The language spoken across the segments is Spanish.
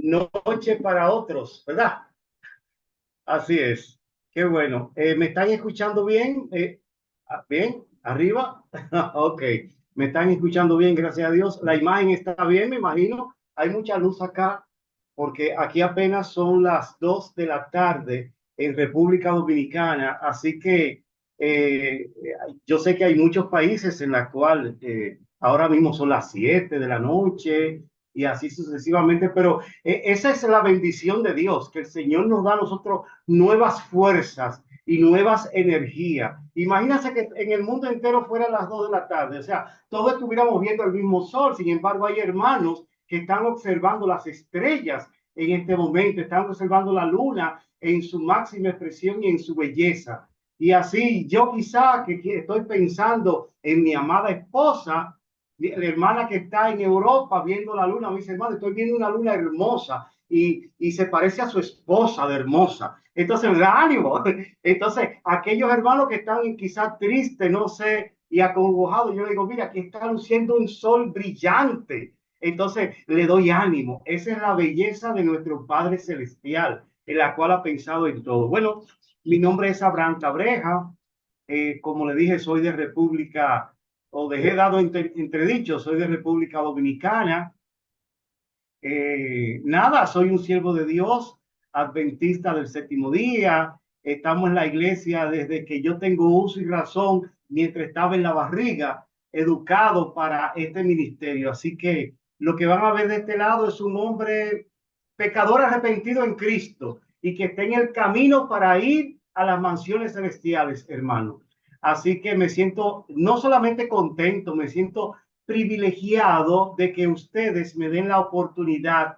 noche para otros, ¿verdad? Así es. Qué bueno. ¿Me están escuchando bien? ¿Bien? ¿Arriba? Ok. Me están escuchando bien, gracias a Dios. La imagen está bien, me imagino. Hay mucha luz acá, porque aquí apenas son las 2 de la tarde en República Dominicana. Así que yo sé que hay muchos países en los cuales ahora mismo son las 7 de la noche y así sucesivamente, pero esa es la bendición de Dios, que el Señor nos da a nosotros nuevas fuerzas y nuevas energías. Imagínense que en el mundo entero fueran las 2 de la tarde, o sea, todos estuviéramos viendo el mismo sol. Sin embargo, hay hermanos que están observando las estrellas en este momento, están observando la luna en su máxima expresión y en su belleza. Y así yo quizá que estoy pensando en mi amada esposa, la hermana que está en Europa viendo la luna, me dice, hermano, estoy viendo una luna hermosa y se parece a su esposa de hermosa. Entonces me da ánimo. Entonces, aquellos hermanos que están quizás tristes, no sé, y acongojados, yo le digo, mira, aquí está luciendo un sol brillante. Entonces, le doy ánimo. Esa es la belleza de nuestro Padre Celestial, en la cual ha pensado en todo. Bueno, mi nombre es Abraham Cabreja. Como le dije, soy de República, o dejé dado entredicho, soy de República Dominicana. Nada, soy un siervo de Dios, adventista del séptimo día. Estamos en la iglesia desde que yo tengo uso y razón, mientras estaba en la barriga, educado para este ministerio. Así que lo que van a ver de este lado es un hombre pecador arrepentido en Cristo y que está en el camino para ir a las mansiones celestiales, hermano. Así que me siento no solamente contento, me siento privilegiado de que ustedes me den la oportunidad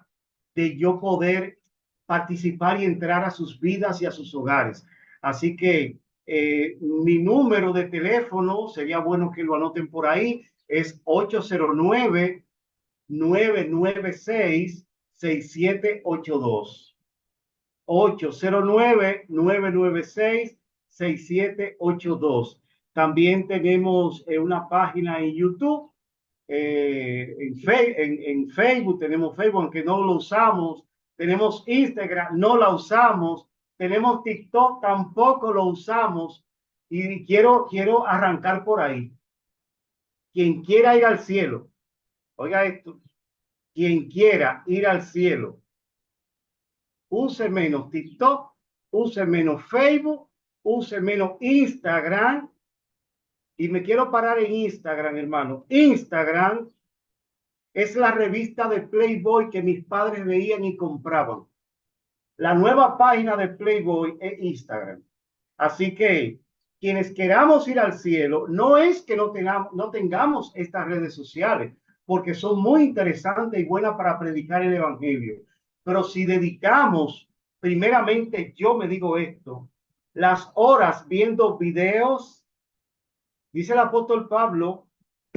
de yo poder participar y entrar a sus vidas y a sus hogares. Así que mi número de teléfono, sería bueno que lo anoten por ahí, es 809-996-6782. 809-996-6782. También tenemos una página en YouTube, en Facebook, tenemos Facebook, aunque no lo usamos. Tenemos Instagram, no la usamos. Tenemos TikTok, tampoco lo usamos. Y quiero arrancar por ahí. Quien quiera ir al cielo, oiga esto, quien quiera ir al cielo, use menos TikTok, use menos Facebook, use menos Instagram. Y me quiero parar en Instagram, hermano. Instagram es la revista de Playboy que mis padres veían y compraban. La nueva página de Playboy es Instagram. Así que quienes queramos ir al cielo, no es que no tengamos estas redes sociales, porque son muy interesantes y buenas para predicar el evangelio. Pero si dedicamos, primeramente yo me digo esto, las horas viendo videos, dice el apóstol Pablo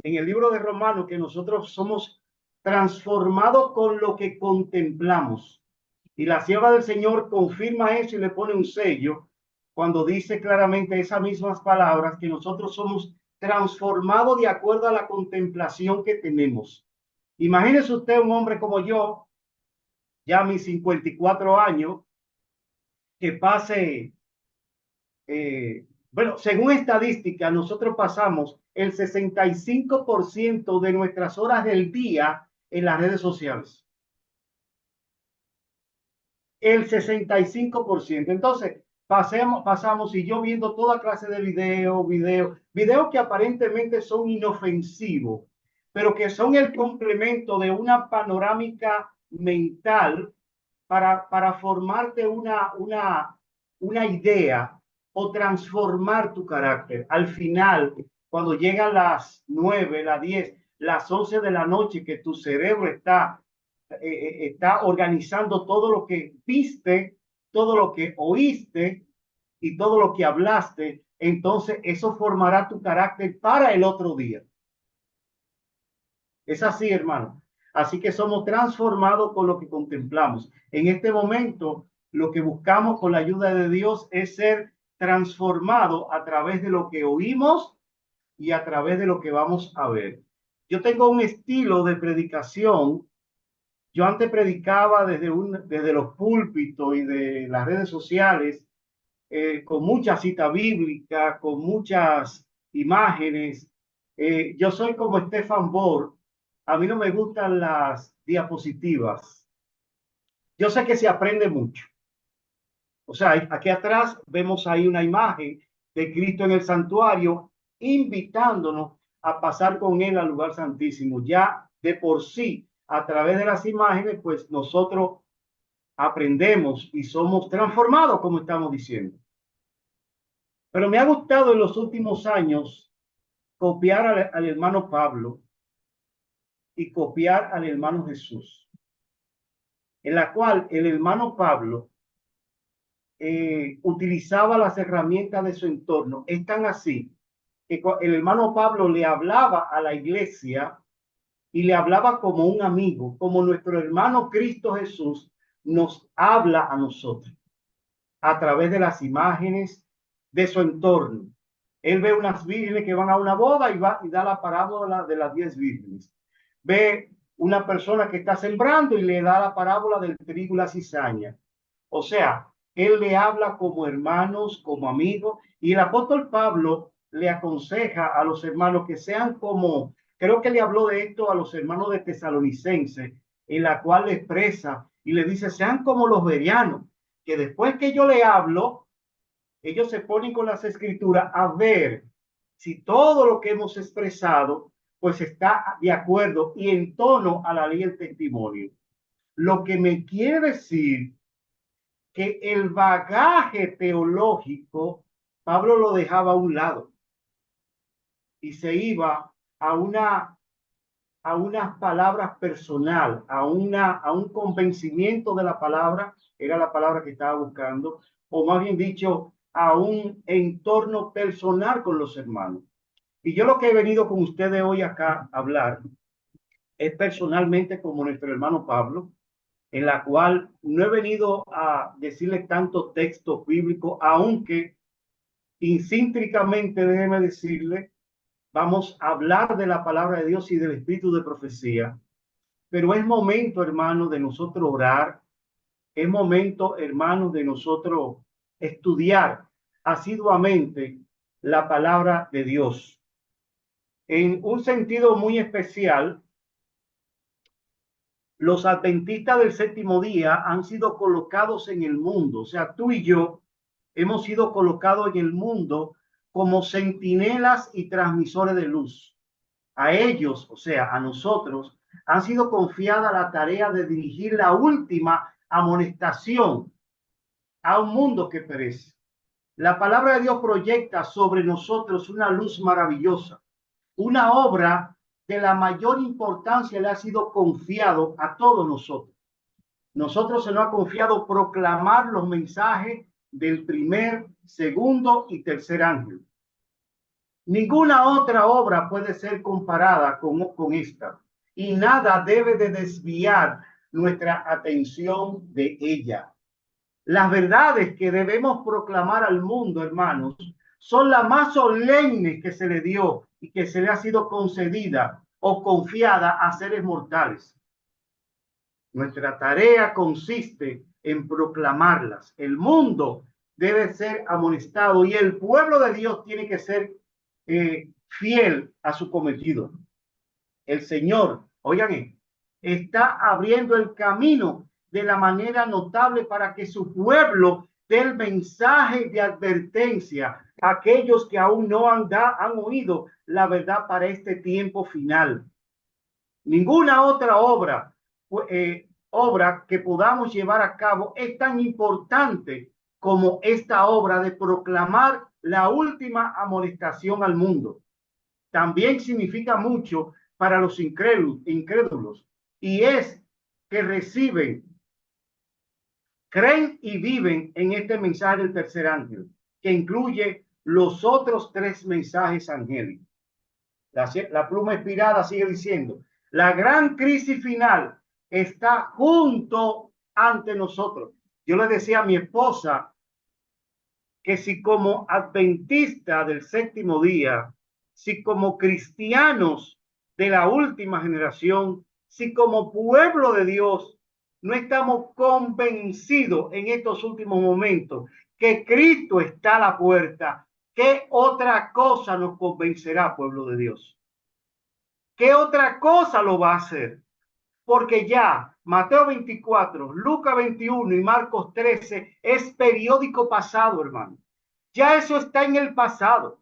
en el libro de Romanos que nosotros somos transformados con lo que contemplamos. Y la sierva del Señor confirma eso y le pone un sello cuando dice claramente esas mismas palabras, que nosotros somos transformados de acuerdo a la contemplación que tenemos. Imagínese usted un hombre como yo, ya a mis 54 años, que pase, bueno, según estadística, nosotros pasamos el 65% de nuestras horas del día en las redes sociales. El 65%. Entonces, pasamos y yo viendo toda clase de videos que aparentemente son inofensivos, pero que son el complemento de una panorámica mental para formarte una idea o transformar tu carácter. Al final, cuando llegan las 9, las 10, las 11 de la noche, que tu cerebro está organizando todo lo que viste, todo lo que oíste y todo lo que hablaste, entonces eso formará tu carácter para el otro día. Es así, hermano. Así que somos transformados con lo que contemplamos. En este momento, lo que buscamos con la ayuda de Dios es ser transformado a través de lo que oímos y a través de lo que vamos a ver. Yo tengo un estilo de predicación Yo antes predicaba desde los púlpitos y de las redes sociales, con mucha cita bíblica, con muchas imágenes. Yo soy como Stefan Borg. A mí no me gustan las diapositivas. Yo sé que se aprende mucho. O sea, aquí atrás vemos ahí una imagen de Cristo en el santuario, invitándonos a pasar con él al lugar santísimo. Ya de por sí, a través de las imágenes, pues nosotros aprendemos y somos transformados, como estamos diciendo. Pero me ha gustado en los últimos años copiar al hermano Pablo y copiar al hermano Jesús, en la cual el hermano Pablo utilizaba las herramientas de su entorno. Es tan así que el hermano Pablo le hablaba a la iglesia y le hablaba como un amigo, como nuestro hermano Cristo Jesús nos habla a nosotros a través de las imágenes de su entorno. Él ve unas vírgenes que van a una boda y va y da la parábola de las 10 vírgenes. Ve una persona que está sembrando y le da la parábola del trigo y la cizaña. O sea, él le habla como hermanos, como amigos, y el apóstol Pablo le aconseja a los hermanos que sean como, creo que le habló de esto a los hermanos de Tesalonicense, en la cual le expresa y le dice, sean como los bereanos, que después que yo le hablo, ellos se ponen con las escrituras a ver si todo lo que hemos expresado pues está de acuerdo y en tono a la ley del testimonio. Lo que me quiere decir que el bagaje teológico Pablo lo dejaba a un lado y se iba a unas palabras personal, a un convencimiento de la palabra, era la palabra que estaba buscando, o más bien dicho, a un entorno personal con los hermanos. Y yo lo que he venido con ustedes hoy acá a hablar es personalmente como nuestro hermano Pablo, en la cual no he venido a decirle tanto texto bíblico, aunque incíntrícamente, déjeme decirle, vamos a hablar de la palabra de Dios y del espíritu de profecía. Pero es momento, hermano, de nosotros orar. Es momento, hermano, de nosotros estudiar asiduamente la palabra de Dios. En un sentido muy especial, los adventistas del séptimo día han sido colocados en el mundo. O sea, tú y yo hemos sido colocados en el mundo como centinelas y transmisores de luz. A ellos, o sea, a nosotros, han sido confiada la tarea de dirigir la última amonestación a un mundo que perece. La palabra de Dios proyecta sobre nosotros una luz maravillosa, una obra de la mayor importancia le ha sido confiado a todos nosotros. Nosotros se nos ha confiado proclamar los mensajes del primer, segundo y tercer ángel. Ninguna otra obra puede ser comparada con esta y nada debe de desviar nuestra atención de ella. Las verdades que debemos proclamar al mundo, hermanos, son las más solemnes que se le dio y que se le ha sido concedida o confiada a seres mortales. Nuestra tarea consiste en proclamarlas. El mundo debe ser amonestado y el pueblo de Dios tiene que ser fiel a su cometido. El Señor, oigan, está abriendo el camino de la manera notable para que su pueblo dé el mensaje de advertencia a aquellos que aún no han oído la verdad para este tiempo final. Ninguna otra obra que podamos llevar a cabo es tan importante como esta obra de proclamar la última amonestación al mundo. También significa mucho para los incrédulos y es que reciben, creen y viven en este mensaje del tercer ángel, que incluye los otros tres mensajes angélicos. La pluma inspirada sigue diciendo, la gran crisis final está junto ante nosotros. Yo le decía a mi esposa que si como adventista del séptimo día, si como cristianos de la última generación, si como pueblo de Dios no estamos convencidos en estos últimos momentos que Cristo está a la puerta, ¿qué otra cosa nos convencerá, pueblo de Dios? ¿Qué otra cosa lo va a hacer? Porque ya Mateo 24, Lucas 21 y Marcos 13 es periódico pasado, hermano. Ya eso está en el pasado.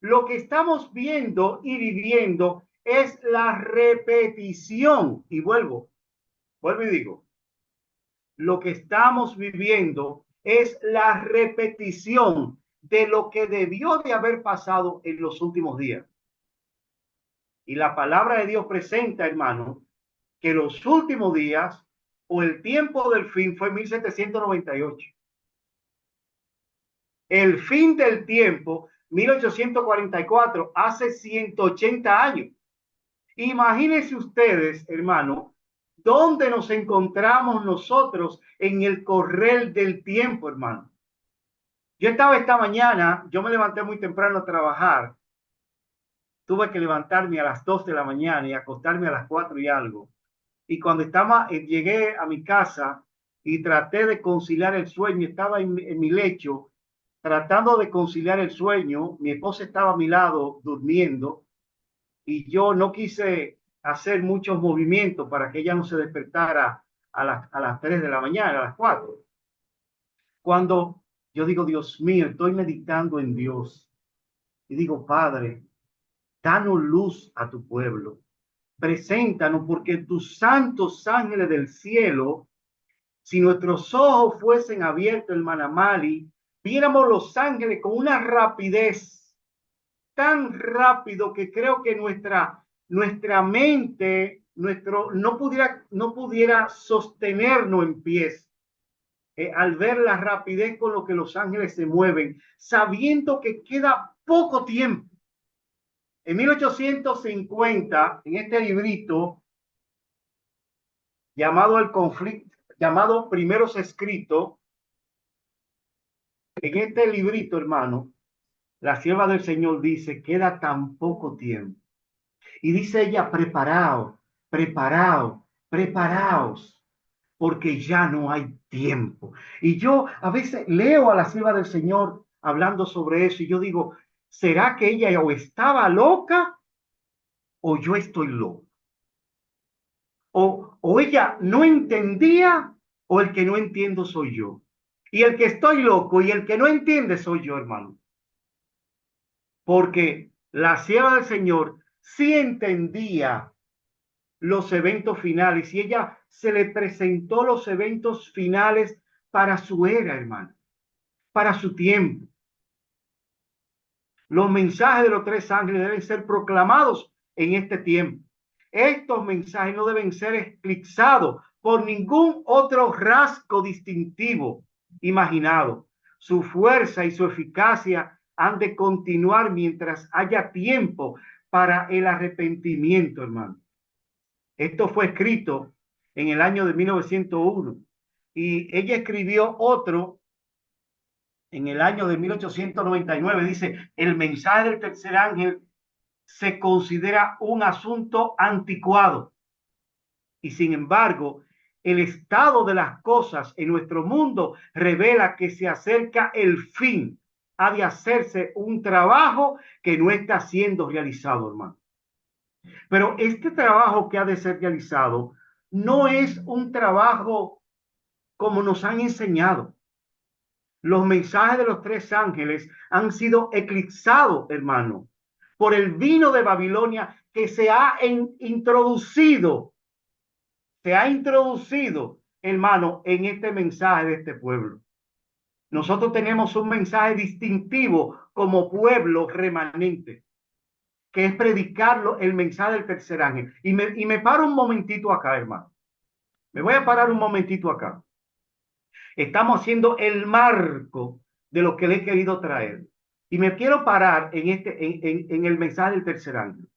Lo que estamos viendo y viviendo es la repetición. Y vuelvo y digo, lo que estamos viviendo es la repetición de lo que debió de haber pasado en los últimos días. Y la palabra de Dios presenta, hermano, que los últimos días o el tiempo del fin fue 1798. El fin del tiempo, 1844, hace 180 años. Imagínense ustedes, hermano, dónde nos encontramos nosotros en el correr del tiempo, hermano. Yo estaba esta mañana, yo me levanté muy temprano a trabajar. Tuve que levantarme a las 2 de la mañana y acostarme a las 4 y algo. Y cuando llegué a mi casa y traté de conciliar el sueño, estaba en mi lecho tratando de conciliar el sueño. Mi esposa estaba a mi lado durmiendo y yo no quise hacer muchos movimientos para que ella no se despertara a las 3 de la mañana, a las 4. Cuando yo digo, Dios mío, estoy meditando en Dios y digo, Padre, danos luz a tu pueblo. Preséntanos porque tus santos ángeles del cielo, si nuestros ojos fuesen abiertos, hermana Mali, viéramos los ángeles con una rapidez tan rápido que creo que nuestra mente, no pudiera sostenernos en pies. Al ver la rapidez con lo que los ángeles se mueven, sabiendo que queda poco tiempo. En 1850, en este librito llamado El Conflicto, llamado Primeros Escritos, en este librito, hermano, la sierva del Señor dice, queda tan poco tiempo. Y dice ella, preparaos, preparaos, preparaos, porque ya no hay tiempo. Y yo a veces leo a la sierva del Señor hablando sobre eso y yo digo, ¿será que ella o estaba loca o yo estoy loco? O ella no entendía o el que no entiendo soy yo. Y el que estoy loco y el que no entiende soy yo, hermano. Porque la sierva del Señor sí entendía los eventos finales y ella se le presentó los eventos finales para su era, hermano, para su tiempo. Los mensajes de los tres ángeles deben ser proclamados en este tiempo. Estos mensajes no deben ser eclipsados por ningún otro rasgo distintivo imaginado. Su fuerza y su eficacia han de continuar mientras haya tiempo para el arrepentimiento, hermano. Esto fue escrito en el año de 1901 y ella escribió otro en el año de 1899. Dice, el mensaje del tercer ángel se considera un asunto anticuado y sin embargo el estado de las cosas en nuestro mundo revela que se acerca el fin. Ha de hacerse un trabajo que no está siendo realizado, hermano. Pero este trabajo que ha de ser realizado no es un trabajo como nos han enseñado. Los mensajes de los tres ángeles han sido eclipsados, hermano, por el vino de Babilonia que se ha introducido, hermano, en este mensaje de este pueblo. Nosotros tenemos un mensaje distintivo como pueblo remanente, que es predicarlo, el mensaje del tercer ángel. Y me paro un momentito acá, hermano. Me voy a parar un momentito acá. Estamos haciendo el marco de lo que le he querido traer. Y me quiero parar en el mensaje del tercer ángel.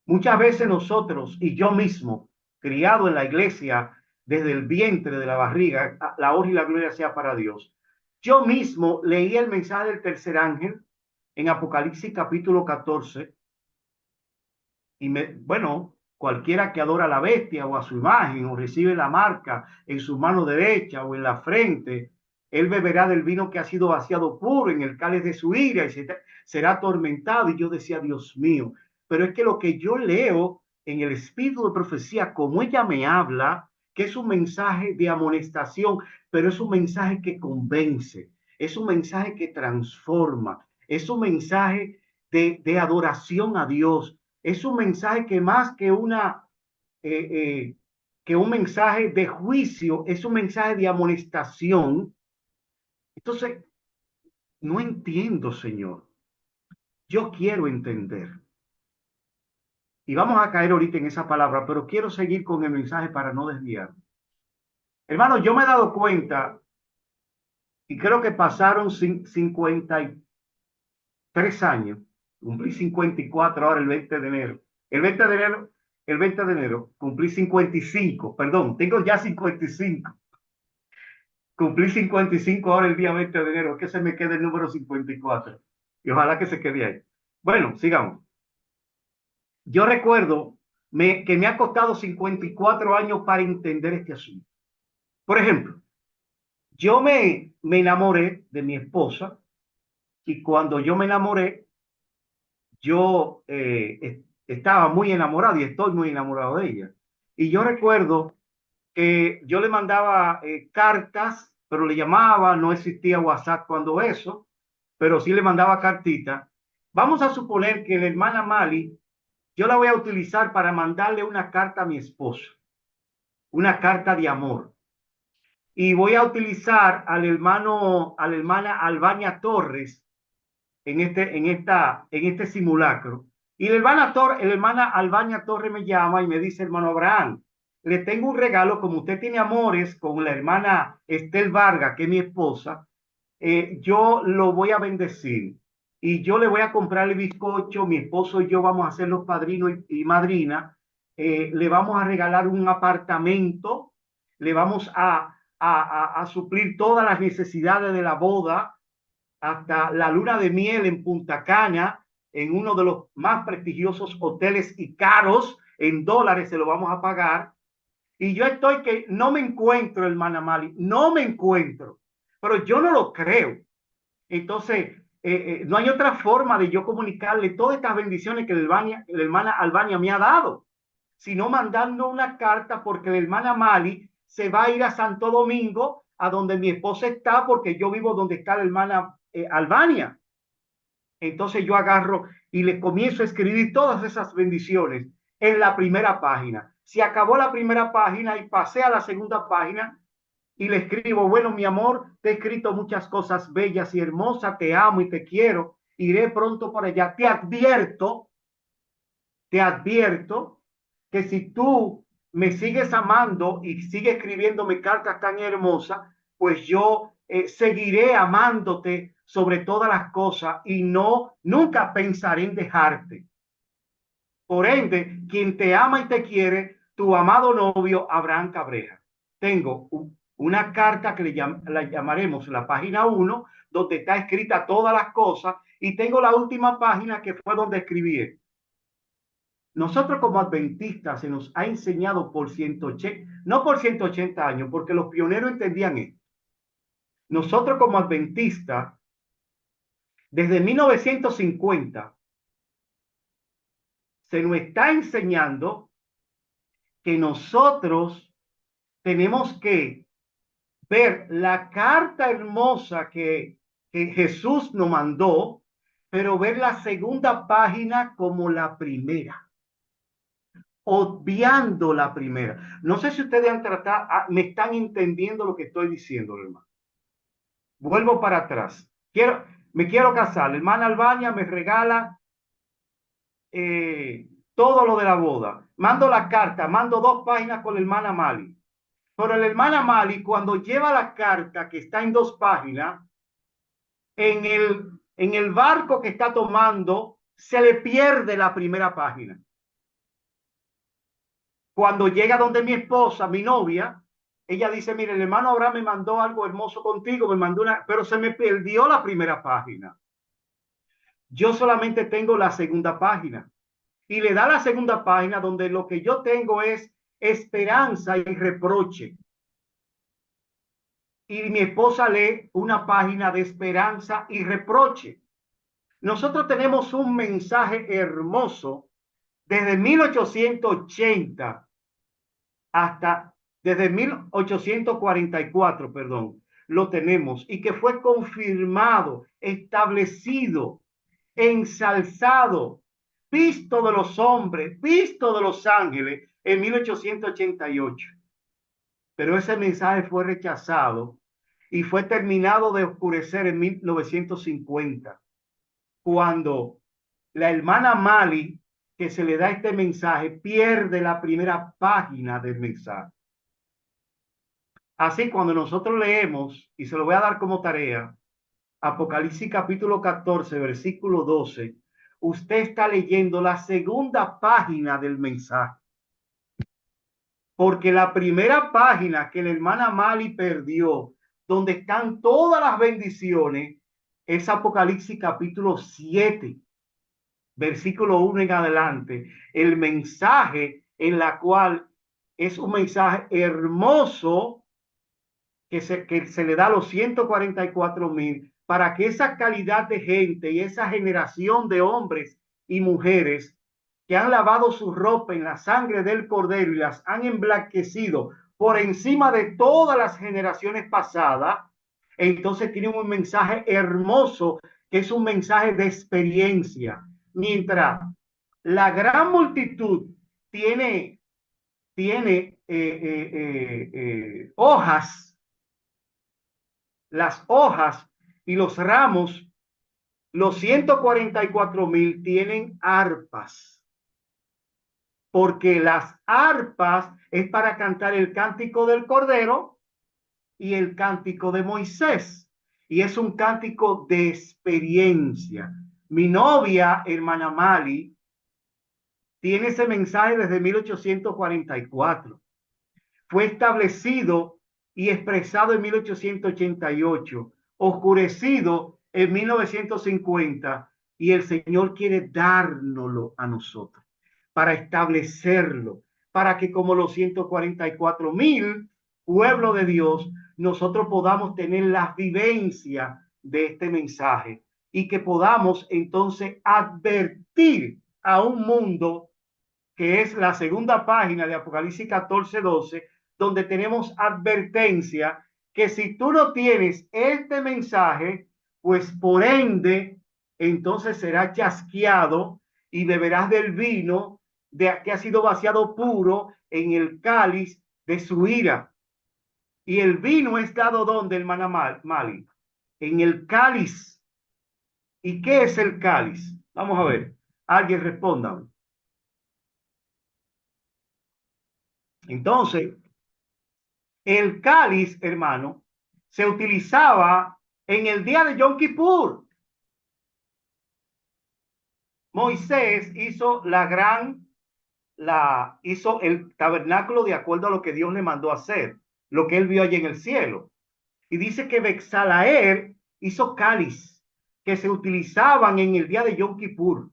Muchas veces nosotros y yo mismo, criado en la iglesia desde el vientre de la barriga, la honra y la gloria sea para Dios. Yo mismo leí el mensaje del tercer ángel en Apocalipsis capítulo 14 y bueno, Cualquiera que adora a la bestia o a su imagen o recibe la marca en su mano derecha o en la frente, él beberá del vino que ha sido vaciado puro en el cáliz de su ira y será atormentado. Y yo decía, Dios mío, pero es que lo que yo leo en el espíritu de profecía, como ella me habla, que es un mensaje de amonestación, pero es un mensaje que convence, es un mensaje que transforma, es un mensaje de adoración a Dios, es un mensaje que más eh, eh, que un mensaje de juicio, es un mensaje de amonestación. Entonces, no entiendo, Señor. Yo quiero entender. Y vamos a caer ahorita en esa palabra, pero quiero seguir con el mensaje para no desviar. Hermano, yo me he dado cuenta y creo que pasaron 53 años. Cumplí 54 ahora el 20 de enero. El 20 de enero, el 20 de enero cumplí 55. Perdón, tengo ya 55. Cumplí 55 ahora el día 20 de enero. Que se me quede el número 54. Y ojalá que se quede ahí. Bueno, sigamos. Yo recuerdo que me ha costado 54 años para entender este asunto. Por ejemplo, yo me enamoré de mi esposa y cuando yo me enamoré, yo estaba muy enamorado y estoy muy enamorado de ella. Y yo recuerdo que yo le mandaba cartas, pero le llamaba, no existía WhatsApp cuando eso, pero sí le mandaba cartitas. Vamos a suponer que la hermana Mali, yo la voy a utilizar para mandarle una carta a mi esposo, una carta de amor. Y voy a utilizar a la hermana Albania Torres en este simulacro. Y la hermana Albania Torres me llama y me dice, hermano Abraham, le tengo un regalo, como usted tiene amores con la hermana Estel Vargas, que es mi esposa, yo lo voy a bendecir y yo le voy a comprar el bizcocho, mi esposo y yo vamos a ser los padrinos y madrina, le vamos a regalar un apartamento, le vamos a suplir todas las necesidades de la boda, hasta la luna de miel en Punta Cana, en uno de los más prestigiosos hoteles y caros, en dólares se lo vamos a pagar. Y yo estoy que no me encuentro, hermana Mali, no me encuentro, pero yo no lo creo. Entonces, no hay otra forma de yo comunicarle todas estas bendiciones que la hermana Albania me ha dado, sino mandando una carta porque la hermana Mali se va a ir a Santo Domingo, a donde mi esposa está, porque yo vivo donde está la hermana Albania. Entonces yo agarro y le comienzo a escribir todas esas bendiciones en la primera página. Se acabó la primera página y pasé a la segunda página y le escribo, bueno, mi amor, te he escrito muchas cosas bellas y hermosas, te amo y te quiero, iré pronto por allá. Te advierto que si tú me sigues amando y sigues escribiéndome cartas tan hermosas, pues yo seguiré amándote sobre todas las cosas y nunca pensaré en dejarte. Por ende, quien te ama y te quiere, tu amado novio Abraham Cabreja. Tengo una carta que la llamaremos la página 1, donde está escrita todas las cosas, y tengo la última página que fue donde escribí. Nosotros como adventistas se nos ha enseñado por 180, no por 180 años, porque los pioneros entendían esto. Nosotros como adventistas, desde 1950, se nos está enseñando que nosotros tenemos que ver la carta hermosa que Jesús nos mandó, pero ver la segunda página como la primera, obviando la primera. No sé si ustedes han tratado, me están entendiendo lo que estoy diciendo, hermano. Vuelvo para atrás. Me quiero casar. La hermana Albania me regala todo lo de la boda. Mando la carta, mando 2 páginas con la hermana Mali. Pero la hermana Mali, cuando lleva la carta que está en 2 páginas, en el barco que está tomando, se le pierde la primera página. Cuando llega donde mi esposa, mi novia, ella dice, mire, el hermano Abraham me mandó algo hermoso contigo, me mandó pero se me perdió la primera página. Yo solamente tengo la segunda página. y le da la segunda página donde lo que yo tengo es esperanza y reproche. Y mi esposa lee una página de esperanza y reproche. Nosotros tenemos un mensaje hermoso desde 1880 hasta, desde 1844, perdón, lo tenemos y que fue confirmado, establecido, ensalzado, visto de los hombres, visto de los ángeles en 1888. Pero ese mensaje fue rechazado y fue terminado de oscurecer en 1950, cuando la hermana Mali, que se le da este mensaje, pierde la primera página del mensaje. Así, cuando nosotros leemos, y se lo voy a dar como tarea, Apocalipsis capítulo 14, versículo 12, usted está leyendo la segunda página del mensaje. Porque la primera página que la hermana Mali perdió, donde están todas las bendiciones, es Apocalipsis capítulo 7, versículo 1 en adelante. El mensaje en la cual es un mensaje hermoso que se le da a los 144,000 para que esa calidad de gente y esa generación de hombres y mujeres que han lavado su ropa en la sangre del Cordero y las han emblanquecido por encima de todas las generaciones pasadas, entonces tienen un mensaje hermoso que es un mensaje de experiencia. Mientras la gran multitud tiene hojas, las hojas y los ramos, los 144,000 tienen arpas, porque las arpas es para cantar el cántico del Cordero y el cántico de Moisés, y es un cántico de experiencia. Mi novia, hermana Mali, tiene ese mensaje desde 1844. Fue establecido y expresado en 1888, oscurecido en 1950, y el Señor quiere dárnoslo a nosotros para establecerlo, para que como los 144,000 pueblo de Dios, nosotros podamos tener la vivencia de este mensaje y que podamos entonces advertir a un mundo que es la segunda página de Apocalipsis 14:12, donde tenemos advertencia que si tú no tienes este mensaje, pues por ende, entonces será chasqueado y beberás del vino que ha sido vaciado puro en el cáliz de su ira. Y el vino es dado donde, hermana Mali, en el cáliz. ¿Y qué es el cáliz? Vamos a ver. Alguien responda. Entonces, el cáliz, hermano, se utilizaba en el día de Yom Kippur. Moisés hizo el tabernáculo de acuerdo a lo que Dios le mandó hacer, lo que él vio allí en el cielo. Y dice que Bexalael hizo cáliz que se utilizaban en el día de Yom Kippur.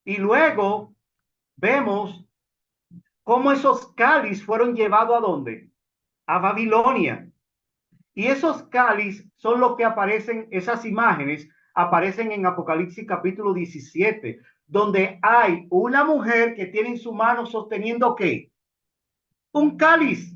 Y luego vemos cómo esos cáliz fueron llevados ¿a dónde? A Babilonia. Y esos cáliz son los que aparecen, esas imágenes aparecen en Apocalipsis capítulo 17, donde hay una mujer que tiene en su mano sosteniendo ¿qué? Un cáliz.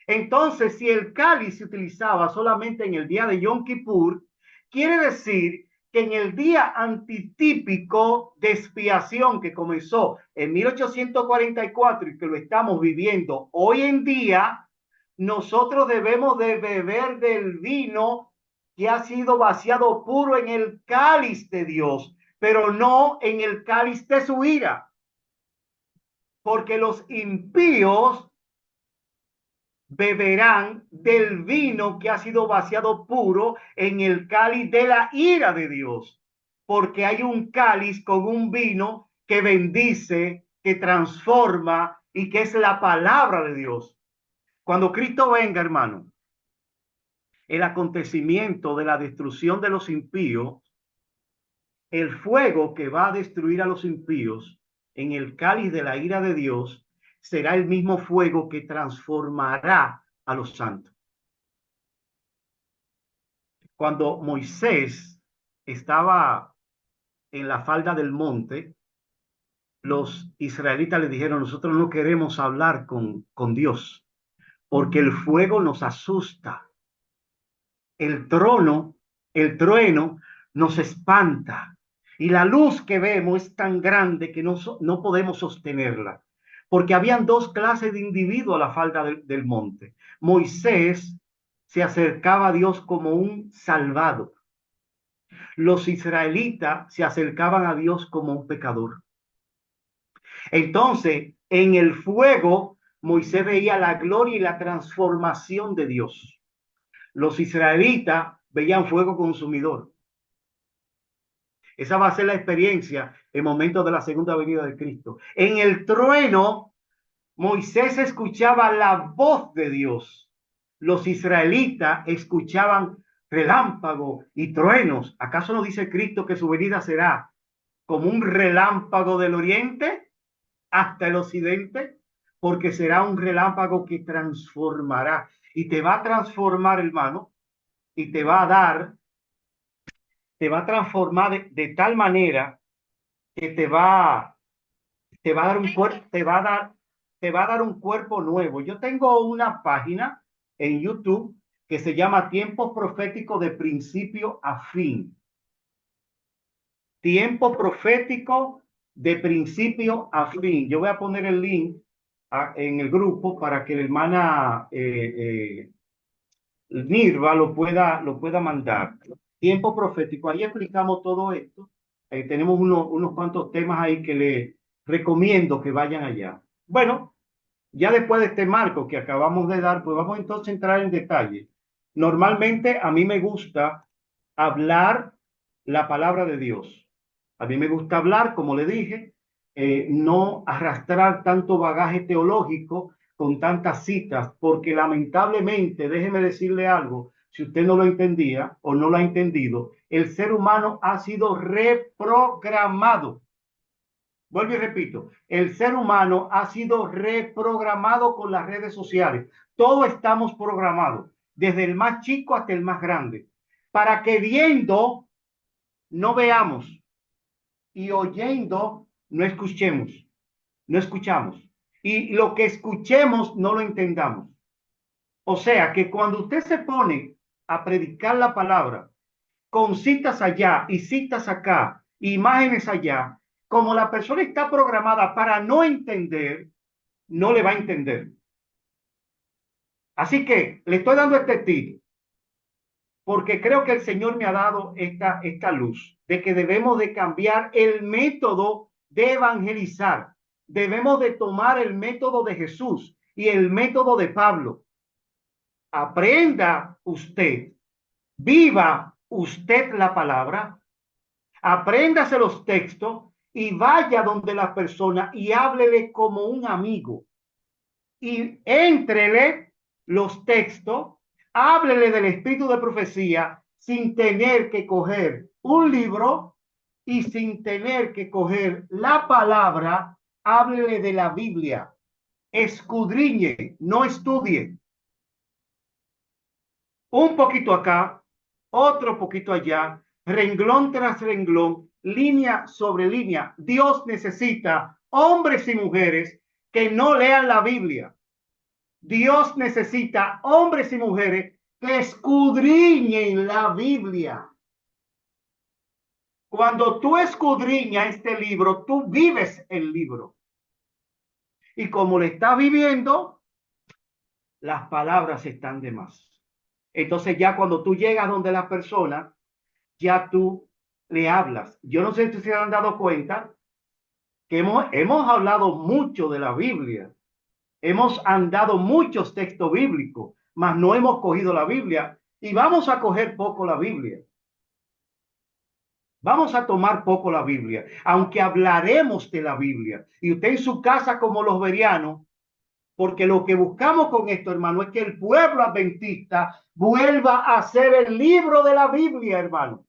Entonces, si el cáliz se utilizaba solamente en el día de Yom Kippur, quiere decir que en el día antitípico de expiación que comenzó en 1844 y que lo estamos viviendo hoy en día, nosotros debemos de beber del vino que ha sido vaciado puro en el cáliz de Dios, pero no en el cáliz de su ira, porque los impíos beberán del vino que ha sido vaciado puro en el cáliz de la ira de Dios, porque hay un cáliz con un vino que bendice, que transforma y que es la palabra de Dios. Cuando Cristo venga, hermano, el acontecimiento de la destrucción de los impíos el fuego que va a destruir a los impíos en el cáliz de la ira de Dios será el mismo fuego que transformará a los santos. Cuando Moisés estaba en la falda del monte, los israelitas le dijeron, nosotros no queremos hablar con Dios, porque el fuego nos asusta. El trono, el trueno nos espanta. Y la luz que vemos es tan grande que no podemos sostenerla. Porque habían dos clases de individuos a la falda del monte. Moisés se acercaba a Dios como un salvado. Los israelitas se acercaban a Dios como un pecador. Entonces, en el fuego, Moisés veía la gloria y la transformación de Dios. Los israelitas veían fuego consumidor. Esa va a ser la experiencia en momentos de la segunda venida de Cristo. En el trueno, Moisés escuchaba la voz de Dios. Los israelitas escuchaban relámpagos y truenos. ¿Acaso no dice Cristo que su venida será como un relámpago del oriente hasta el occidente? Porque será un relámpago que transformará y te va a transformar, hermano, y te va a transformar de tal manera que te va a dar un cuerpo, te va a dar un cuerpo nuevo. Yo tengo una página en YouTube que se llama Tiempos Proféticos de Principio a Fin. Tiempo profético de principio a fin. Yo voy a poner el link en el grupo para que la hermana Nirva lo pueda mandar. Tiempo profético. Ahí explicamos todo esto. Tenemos unos cuantos temas ahí que le recomiendo que vayan allá. Bueno, ya después de este marco que acabamos de dar, pues vamos entonces a entrar en detalle. Normalmente a mí me gusta hablar la palabra de Dios. A mí me gusta hablar, como le dije, no arrastrar tanto bagaje teológico con tantas citas, porque lamentablemente, déjeme decirle algo, si usted no lo entendía o no lo ha entendido, el ser humano ha sido reprogramado. Vuelvo y repito, el ser humano ha sido reprogramado con las redes sociales. Todos estamos programados, desde el más chico hasta el más grande, para que viendo no veamos y oyendo no escuchemos, no escuchamos. Y lo que escuchemos no lo entendamos. O sea que cuando usted se pone a predicar la palabra con citas allá y citas acá, imágenes allá, como la persona está programada para no entender, no le va a entender. Así que le estoy dando este tip porque creo que el Señor me ha dado esta luz de que debemos de cambiar el método de evangelizar. Debemos de tomar el método de Jesús y el método de Pablo. Aprenda usted, viva usted la palabra, apréndase los textos y vaya donde la persona y háblele como un amigo. Y éntrele los textos, háblele del espíritu de profecía sin tener que coger un libro y sin tener que coger la palabra, háblele de la Biblia. Escudriñe, no estudie. Un poquito acá, otro poquito allá, renglón tras renglón, línea sobre línea. Dios necesita hombres y mujeres que no lean la Biblia. Dios necesita hombres y mujeres que escudriñen la Biblia. Cuando tú escudriñas este libro, tú vives el libro. Y como le estás viviendo, las palabras están de más. Entonces ya cuando tú llegas donde la persona, ya tú le hablas. Yo no sé si se han dado cuenta que hemos hablado mucho de la Biblia. Hemos andado muchos textos bíblicos, mas no hemos cogido la Biblia y vamos a coger poco la Biblia. Vamos a tomar poco la Biblia, aunque hablaremos de la Biblia. Y usted en su casa como los berianos, porque lo que buscamos con esto, hermano, es que el pueblo adventista vuelva a ser el libro de la Biblia, hermano.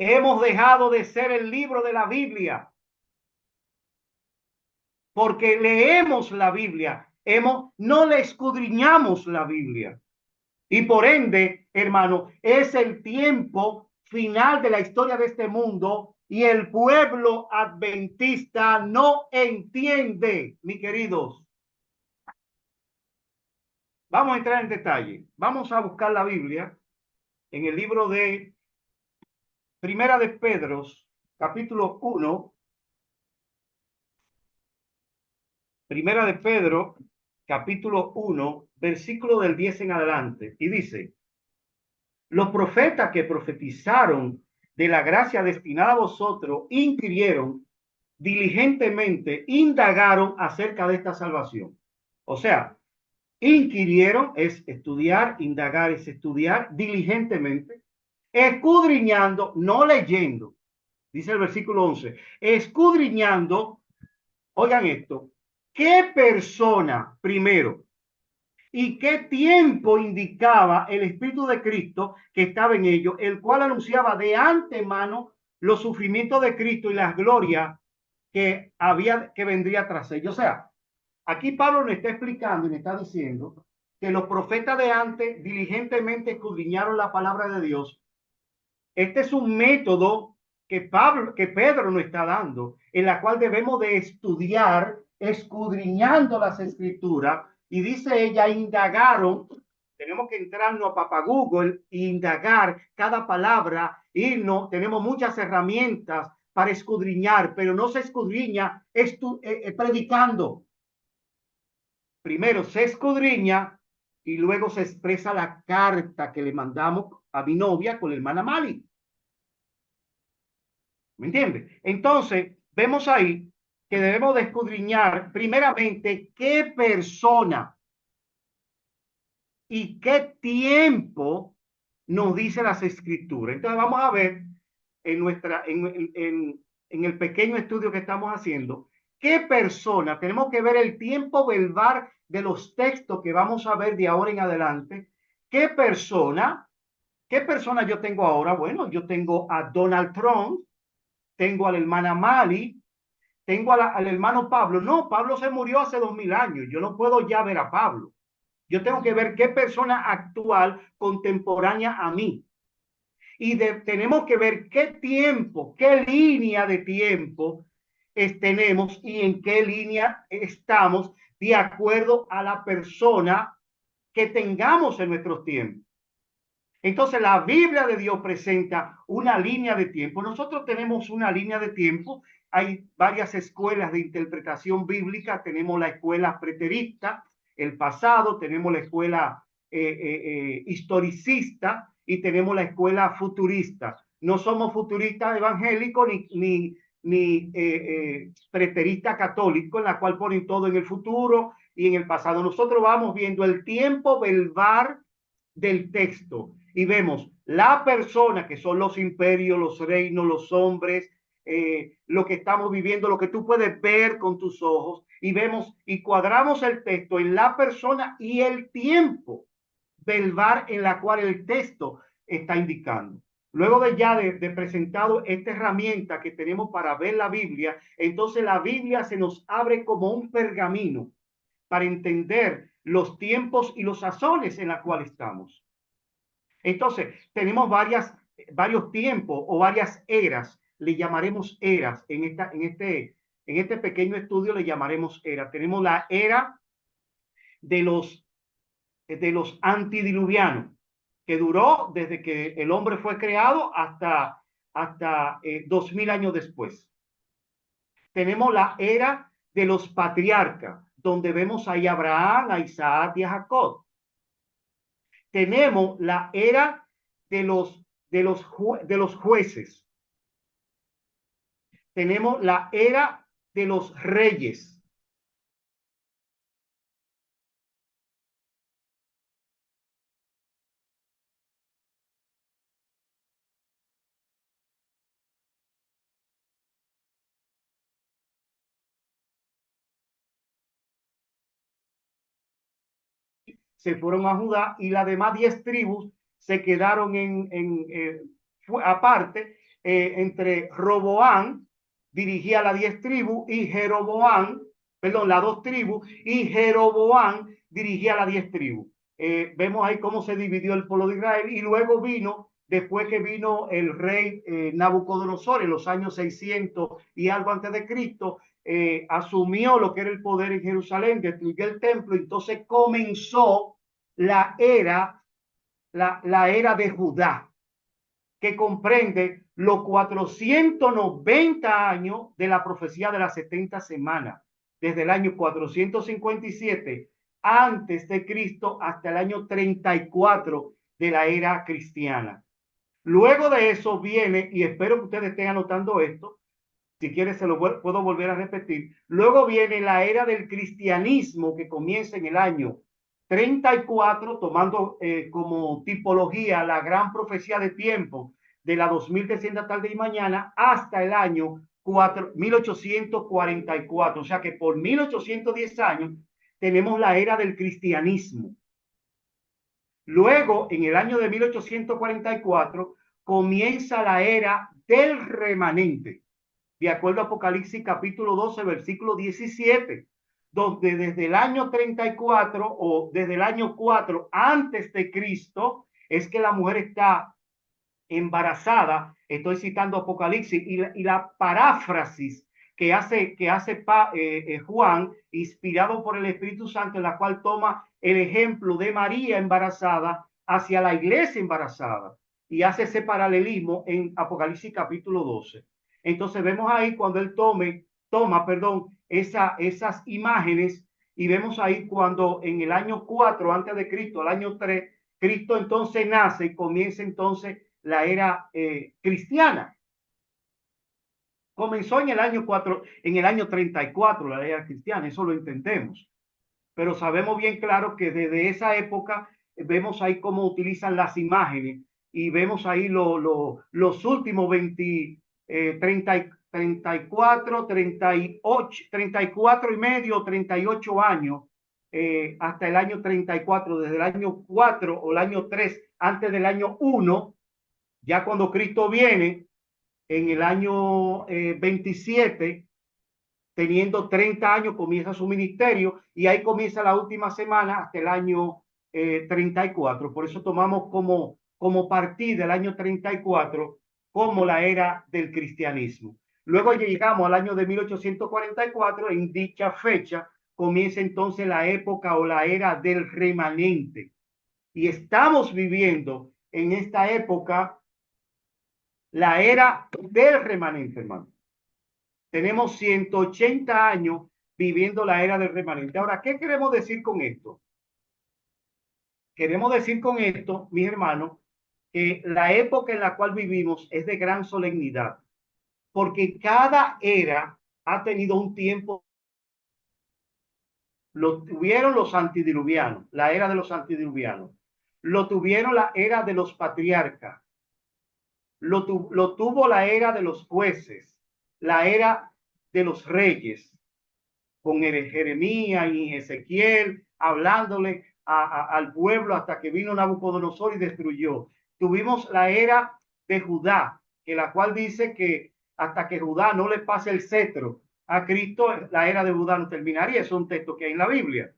Hemos dejado de ser el libro de la Biblia porque leemos la Biblia, no le escudriñamos la Biblia. Y por ende, hermano, es el tiempo final de la historia de este mundo y el pueblo adventista no entiende, mis queridos. Vamos a entrar en detalle. Vamos a buscar la Biblia en el libro de Primera de Pedro, capítulo 1. Primera de Pedro, capítulo 1, versículo del 10 en adelante. Y dice: los profetas que profetizaron de la gracia destinada a vosotros inquirieron diligentemente, indagaron acerca de esta salvación. O sea, inquirieron es estudiar, indagar es estudiar diligentemente, escudriñando, no leyendo. Dice el versículo 11, escudriñando, oigan esto, ¿qué persona primero y qué tiempo indicaba el Espíritu de Cristo que estaba en ellos, el cual anunciaba de antemano los sufrimientos de Cristo y las glorias que vendría tras ellos? O sea, aquí Pablo nos está explicando y nos está diciendo que los profetas de antes diligentemente escudriñaron la palabra de Dios. Este es un método que Pedro nos está dando, en la cual debemos de estudiar, escudriñando las escrituras. Y dice ella, indagaron, tenemos que entrarnos a Papá Google e indagar cada palabra, irnos, tenemos muchas herramientas para escudriñar, pero no se escudriña predicando. Primero se escudriña y luego se expresa la carta que le mandamos a mi novia con la hermana Mali. ¿Me entiendes? Entonces, vemos ahí que debemos de escudriñar primeramente qué persona y qué tiempo nos dice las escrituras. Entonces, vamos a ver en el pequeño estudio que estamos haciendo, qué persona, tenemos que ver el tiempo verbal de los textos que vamos a ver de ahora en adelante. ¿Qué persona yo tengo ahora? Bueno, yo tengo a Donald Trump, tengo a la hermana Mali, tengo al hermano Pablo. No, Pablo se murió hace 2000 años. Yo no puedo ya ver a Pablo. Yo tengo que ver qué persona actual contemporánea a mí. Y tenemos que ver qué tiempo, qué línea de tiempo tenemos y en qué línea estamos de acuerdo a la persona que tengamos en nuestros tiempos. Entonces la Biblia de Dios presenta una línea de tiempo. Nosotros tenemos una línea de tiempo. Hay varias escuelas de interpretación bíblica. Tenemos la escuela preterista, el pasado, tenemos la escuela historicista y tenemos la escuela futurista. No somos futuristas evangélicos ni preterista católico, en la cual ponen todo en el futuro y en el pasado. Nosotros vamos viendo el tiempo verbal del texto y vemos la persona, que son los imperios, los reinos, los hombres, lo que estamos viviendo, lo que tú puedes ver con tus ojos, y vemos y cuadramos el texto en la persona y el tiempo verbal en la cual el texto está indicando. Luego de presentado esta herramienta que tenemos para ver la Biblia, entonces la Biblia se nos abre como un pergamino para entender los tiempos y los sazones en la cual estamos. Entonces, tenemos varios tiempos o varias eras, le llamaremos eras, en este pequeño estudio le llamaremos era. Tenemos la era de los antidiluvianos, que duró desde que el hombre fue creado hasta 2000 años después. Tenemos la era de los patriarcas, donde vemos a Abraham, a Isaac y a Jacob. Tenemos la era de los jueces. Tenemos la era de los reyes. Se fueron a Judá y las demás 10 tribus se quedaron aparte, entre Roboán, dirigía las 10 tribus, y Jeroboán, perdón, las 2 tribus, y Jeroboán dirigía las 10 tribus. Vemos ahí cómo se dividió el pueblo de Israel, y luego vino, después que vino el rey Nabucodonosor en los años 600 y algo antes de Cristo, asumió lo que era el poder en Jerusalén, destruyó el templo, entonces comenzó la era de Judá, que comprende los 490 años de la profecía de las 70 semanas, desde el año 457 antes de Cristo hasta el año 34 de la era cristiana. Luego de eso viene, y espero que ustedes estén anotando esto, si quieres se lo puedo volver a repetir, luego viene la era del cristianismo que comienza en el año 34, tomando como tipología la gran profecía de tiempo de la 2300 tarde y mañana hasta el año 1844. O sea que por 1810 años tenemos la era del cristianismo. Luego, en el año de 1844, comienza la era del remanente, de acuerdo a Apocalipsis capítulo 12, versículo 17, donde desde el año 34 o desde el año 4 antes de Cristo es que la mujer está embarazada. Estoy citando Apocalipsis y la paráfrasis que hace Juan, inspirado por el Espíritu Santo, en la cual toma el ejemplo de María embarazada hacia la iglesia embarazada y hace ese paralelismo en Apocalipsis capítulo 12. Entonces vemos ahí cuando él toma, esas imágenes, y vemos ahí cuando en el año 4 antes de Cristo, el año 3, Cristo entonces nace y comienza entonces la era cristiana. Comenzó en el año 4, en el año 34 la era cristiana, eso lo entendemos. Pero sabemos bien claro que desde esa época vemos ahí cómo utilizan las imágenes y vemos ahí los últimos 20, 34, 38, 34 y medio, 38 años, hasta el año 34, desde el año 4 o el año 3, antes del año 1, ya cuando Cristo viene en el año 27, teniendo 30 años, comienza su ministerio y ahí comienza la última semana hasta el año 34. Por eso tomamos como partida el año 34 como la era del cristianismo. Luego llegamos al año de 1844, en dicha fecha comienza entonces la época o la era del remanente. Y estamos viviendo en esta época la era del remanente, hermano. Tenemos 180 años viviendo la era del remanente. Ahora, ¿qué queremos decir con esto? Queremos decir con esto, mis hermanos, que la época en la cual vivimos es de gran solemnidad, porque cada era ha tenido un tiempo. Lo tuvieron los antidiluvianos, la era de los antidiluvianos. Lo tuvieron la era de los patriarcas. Lo tuvo la era de los jueces, la era de los reyes, con Jeremías y Ezequiel hablándole al pueblo hasta que vino Nabucodonosor y destruyó. Tuvimos la era de Judá, que la cual dice que hasta que Judá no le pase el cetro a Cristo, la era de Judá no terminaría. Es un texto que hay en la Biblia.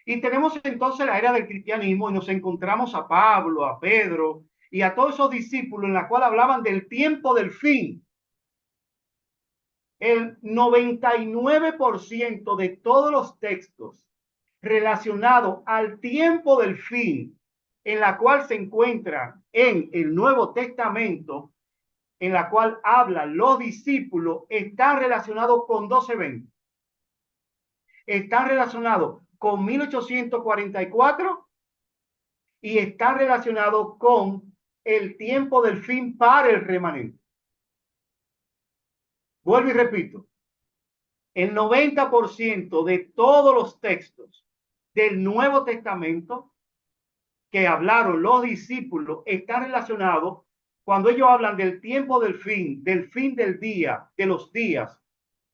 Y tenemos entonces la era del cristianismo y nos encontramos a Pablo, a Pedro y a todos esos discípulos en la cual hablaban del tiempo del fin. El 99% de todos los textos relacionados al tiempo del fin, en la cual se encuentra en el Nuevo Testamento, en la cual hablan los discípulos, están relacionados con dos eventos. Están relacionados con 1844 y están relacionados con el tiempo del fin para el remanente. Vuelvo y repito, el 90% de todos los textos del Nuevo Testamento que hablaron los discípulos están relacionados cuando ellos hablan del tiempo del fin del día, de los días.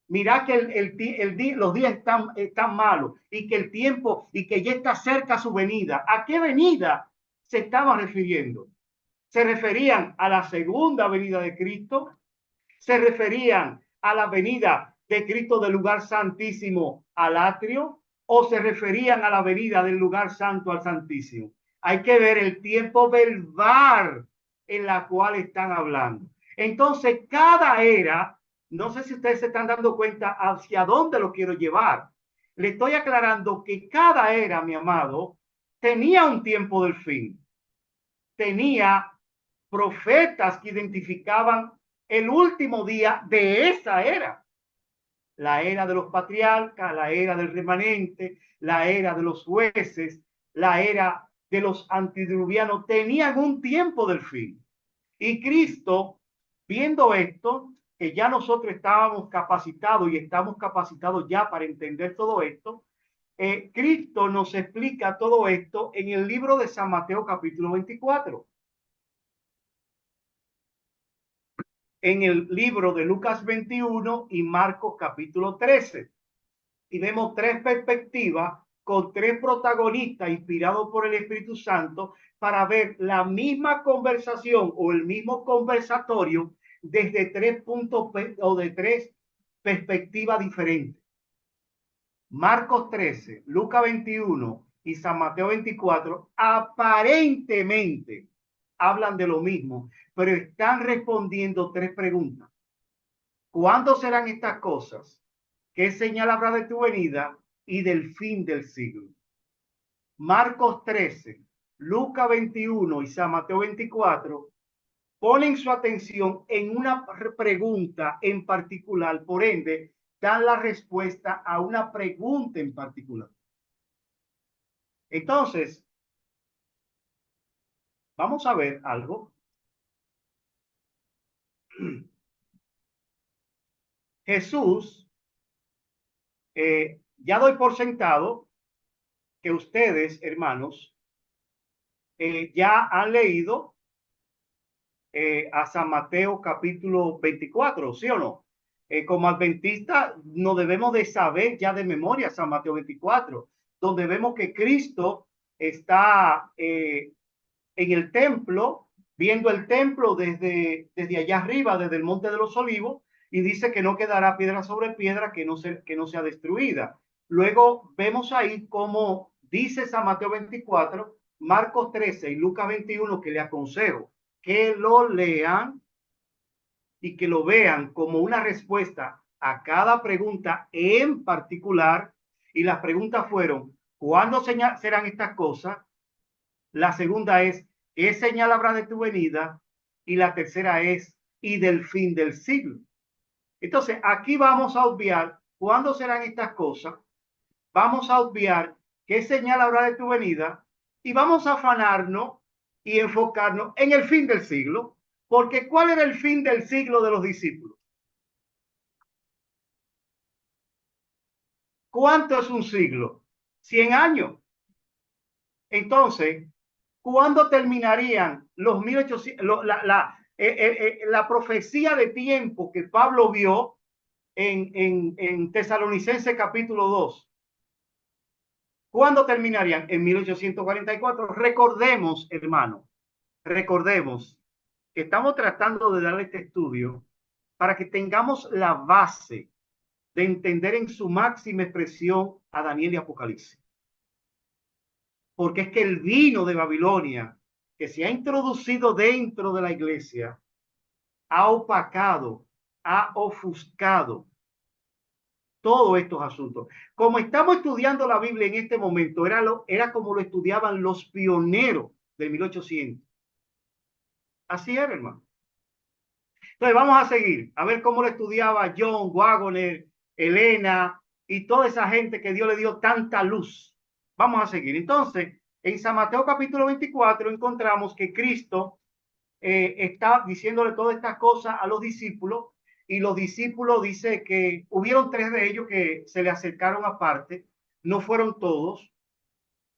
Mirá que los días están malos y que el tiempo y que ya está cerca su venida. ¿A qué venida se estaban refiriendo? Se referían a la segunda venida de Cristo, ¿Se referían a la venida de Cristo del lugar santísimo al atrio o se referían a la venida del lugar santo al santísimo? Hay que ver el tiempo verbal en la cual están hablando. Entonces, cada era, no sé si ustedes se están dando cuenta hacia dónde lo quiero llevar. Le estoy aclarando que cada era, mi amado, tenía un tiempo del fin. Tenía profetas que identificaban el último día de esa era. La era de los patriarcas, la era del remanente, la era de los jueces, la era de los antediluvianos, tenían un tiempo del fin. Y Cristo, viendo esto, que ya nosotros estábamos capacitados y estamos capacitados ya para entender todo esto, Cristo nos explica todo esto en el libro de San Mateo capítulo 24. En el libro de Lucas 21 y Marcos capítulo 13. Y vemos tres perspectivas con tres protagonistas inspirados por el Espíritu Santo para ver la misma conversación o el mismo conversatorio desde tres puntos o de tres perspectivas diferentes. Marcos 13, Lucas 21 y San Mateo 24 aparentemente hablan de lo mismo, pero están respondiendo tres preguntas. ¿Cuándo serán estas cosas? ¿Qué señal habrá de tu venida y del fin del siglo? Marcos 13, Lucas 21 y San Mateo 24 ponen su atención en una pregunta en particular, por ende, dan la respuesta a una pregunta en particular. Entonces, vamos a ver algo. Jesús, ya doy por sentado que ustedes, hermanos, ya han leído a San Mateo capítulo 24, ¿sí o no? Como adventistas no debemos de saber ya de memoria San Mateo 24, donde vemos que Cristo está en el templo, viendo el templo desde allá arriba, desde el Monte de los Olivos, y dice que no quedará piedra sobre piedra que no sea destruida. Luego vemos ahí como dice San Mateo 24, Marcos 13 y Lucas 21, que le aconsejo que lo lean y que lo vean como una respuesta a cada pregunta en particular. Y las preguntas fueron, ¿cuándo serán estas cosas? La segunda es, ¿qué señal habrá de tu venida? Y la tercera es, ¿y del fin del siglo? Entonces, aquí vamos a obviar cuándo serán estas cosas, vamos a obviar qué señal habrá de tu venida y vamos a afanarnos y enfocarnos en el fin del siglo, porque ¿cuál era el fin del siglo de los discípulos? ¿Cuánto es un siglo? 100 años. Entonces, ¿cuándo terminarían los 1800, la profecía de tiempo que Pablo vio en Tesalonicenses capítulo 2? ¿Cuándo terminarían? En 1844. Recordemos, hermano, recordemos que estamos tratando de darle este estudio para que tengamos la base de entender en su máxima expresión a Daniel y Apocalipsis. Porque es que el vino de Babilonia que se ha introducido dentro de la iglesia ha opacado, ha ofuscado todos estos asuntos. Como estamos estudiando la Biblia en este momento, era como lo estudiaban los pioneros de 1800. Así era, hermano. Entonces vamos a seguir, a ver cómo lo estudiaba John Wagner, Elena y toda esa gente que Dios le dio tanta luz. Vamos a seguir. Entonces, en San Mateo capítulo 24 encontramos que Cristo está diciéndole todas estas cosas a los discípulos y los discípulos dice que hubieron tres de ellos que se le acercaron aparte, no fueron todos,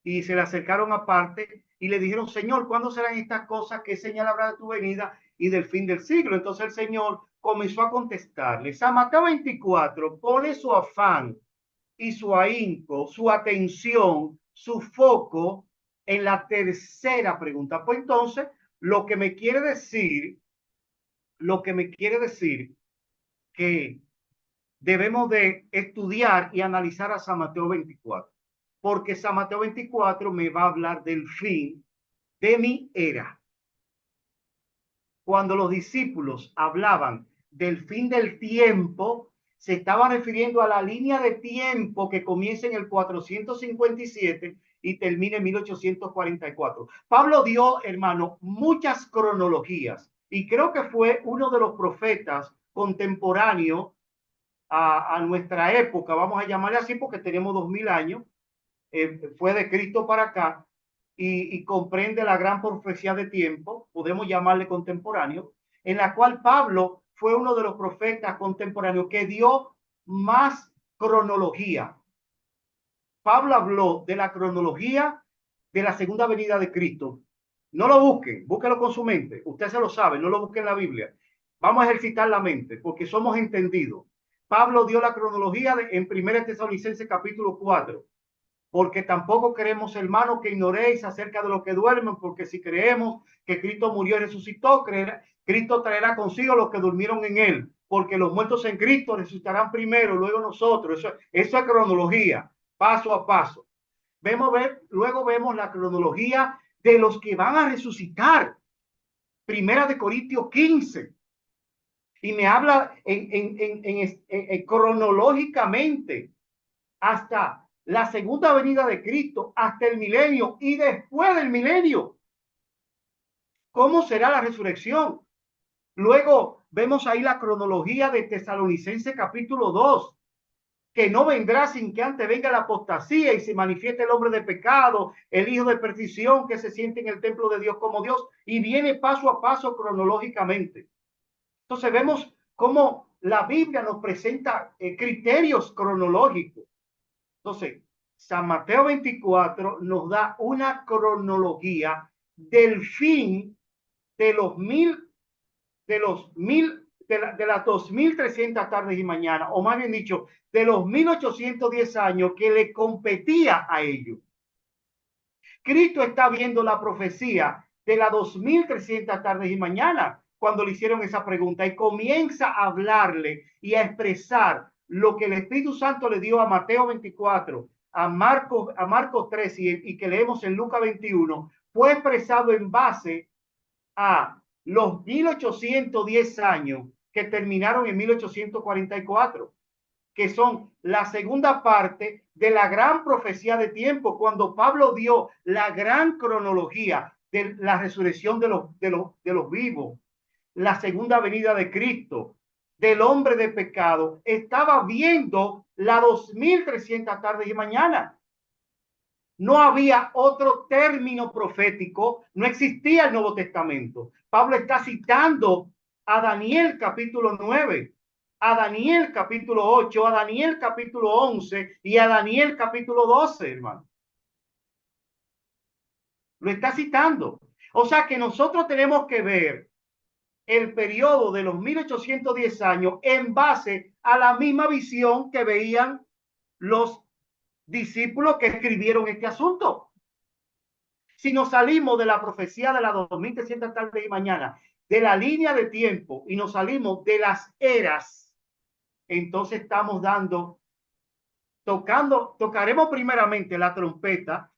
y se le acercaron aparte y le dijeron, Señor, ¿cuándo serán estas cosas? ¿Qué señal habrá de tu venida y del fin del siglo? Entonces el Señor comenzó a contestarle. San Mateo 24 pone su afán y su ahínco, su atención, su foco en la tercera pregunta. Pues entonces, lo que me quiere decir que debemos de estudiar y analizar a San Mateo 24, porque San Mateo 24 me va a hablar del fin de mi era. Cuando los discípulos hablaban del fin del tiempo, se estaban refiriendo a la línea de tiempo que comienza en el 457 y termina en 1844. Pablo dio, hermano, muchas cronologías y creo que fue uno de los profetas contemporáneos a nuestra época, vamos a llamarle así porque tenemos 2000 años, fue de Cristo para acá y comprende la gran profecía de tiempo, podemos llamarle contemporáneo, en la cual Pablo fue uno de los profetas contemporáneos que dio más cronología. Pablo habló de la cronología de la segunda venida de Cristo. No lo busquen, búsquelo con su mente. Usted se lo sabe, no lo busquen en la Biblia. Vamos a ejercitar la mente porque somos entendidos. Pablo dio la cronología en 1 Tesalonicenses capítulo 4. Porque tampoco queremos, hermanos, que ignoréis acerca de los que duermen, porque si creemos que Cristo murió y resucitó, Cristo traerá consigo los que durmieron en él, porque los muertos en Cristo resucitarán primero, luego nosotros. Eso es cronología, paso a paso. Luego vemos la cronología de los que van a resucitar. Primera de Corintios 15. Y me habla cronológicamente hasta la segunda venida de Cristo, hasta el milenio y después del milenio. ¿Cómo será la resurrección? Luego vemos ahí la cronología de Tesalonicenses capítulo 2, que no vendrá sin que antes venga la apostasía y se manifieste el hombre de pecado, el hijo de perdición que se siente en el templo de Dios como Dios, y viene paso a paso cronológicamente. Entonces vemos cómo la Biblia nos presenta criterios cronológicos. Entonces, San Mateo 24 nos da una cronología del fin de los de las 2300 tardes y mañanas, o más bien dicho, de los 1810 años que le competía a ellos. Cristo está viendo la profecía de las 2300 tardes y mañanas cuando le hicieron esa pregunta y comienza a hablarle y a expresar lo que el Espíritu Santo le dio a Mateo 24, a Marcos 3 y que leemos en Lucas 21, fue expresado en base a los 1810 años que terminaron en 1844, que son la segunda parte de la gran profecía de tiempo, cuando Pablo dio la gran cronología de la resurrección de los vivos, la segunda venida de Cristo, del hombre de pecado, estaba viendo las 2300 tardes y mañanas. No había otro término profético, no existía el Nuevo Testamento. Pablo está citando a Daniel capítulo 9, a Daniel capítulo 8, a Daniel capítulo 11 y a Daniel capítulo 12, hermano. Lo está citando. O sea que nosotros tenemos que ver el periodo de los 1810 años en base a la misma visión que veían los discípulos que escribieron este asunto. Si nos salimos de la profecía de las 2300 tardes y mañana, de la línea de tiempo y nos salimos de las eras, entonces estamos tocaremos primeramente la trompeta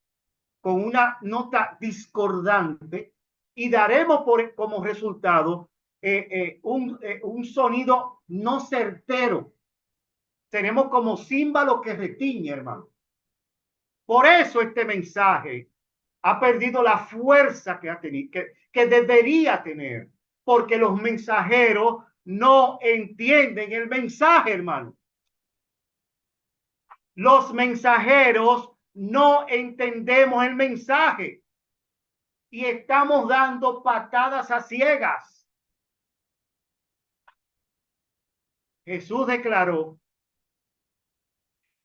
con una nota discordante y daremos como resultado un sonido no certero. Tenemos como címbalo que retiñe, hermano. Por eso este mensaje ha perdido la fuerza que ha tenido, que debería tener, porque los mensajeros no entienden el mensaje, hermano. Los mensajeros no entendemos el mensaje y estamos dando patadas a ciegas. Jesús declaró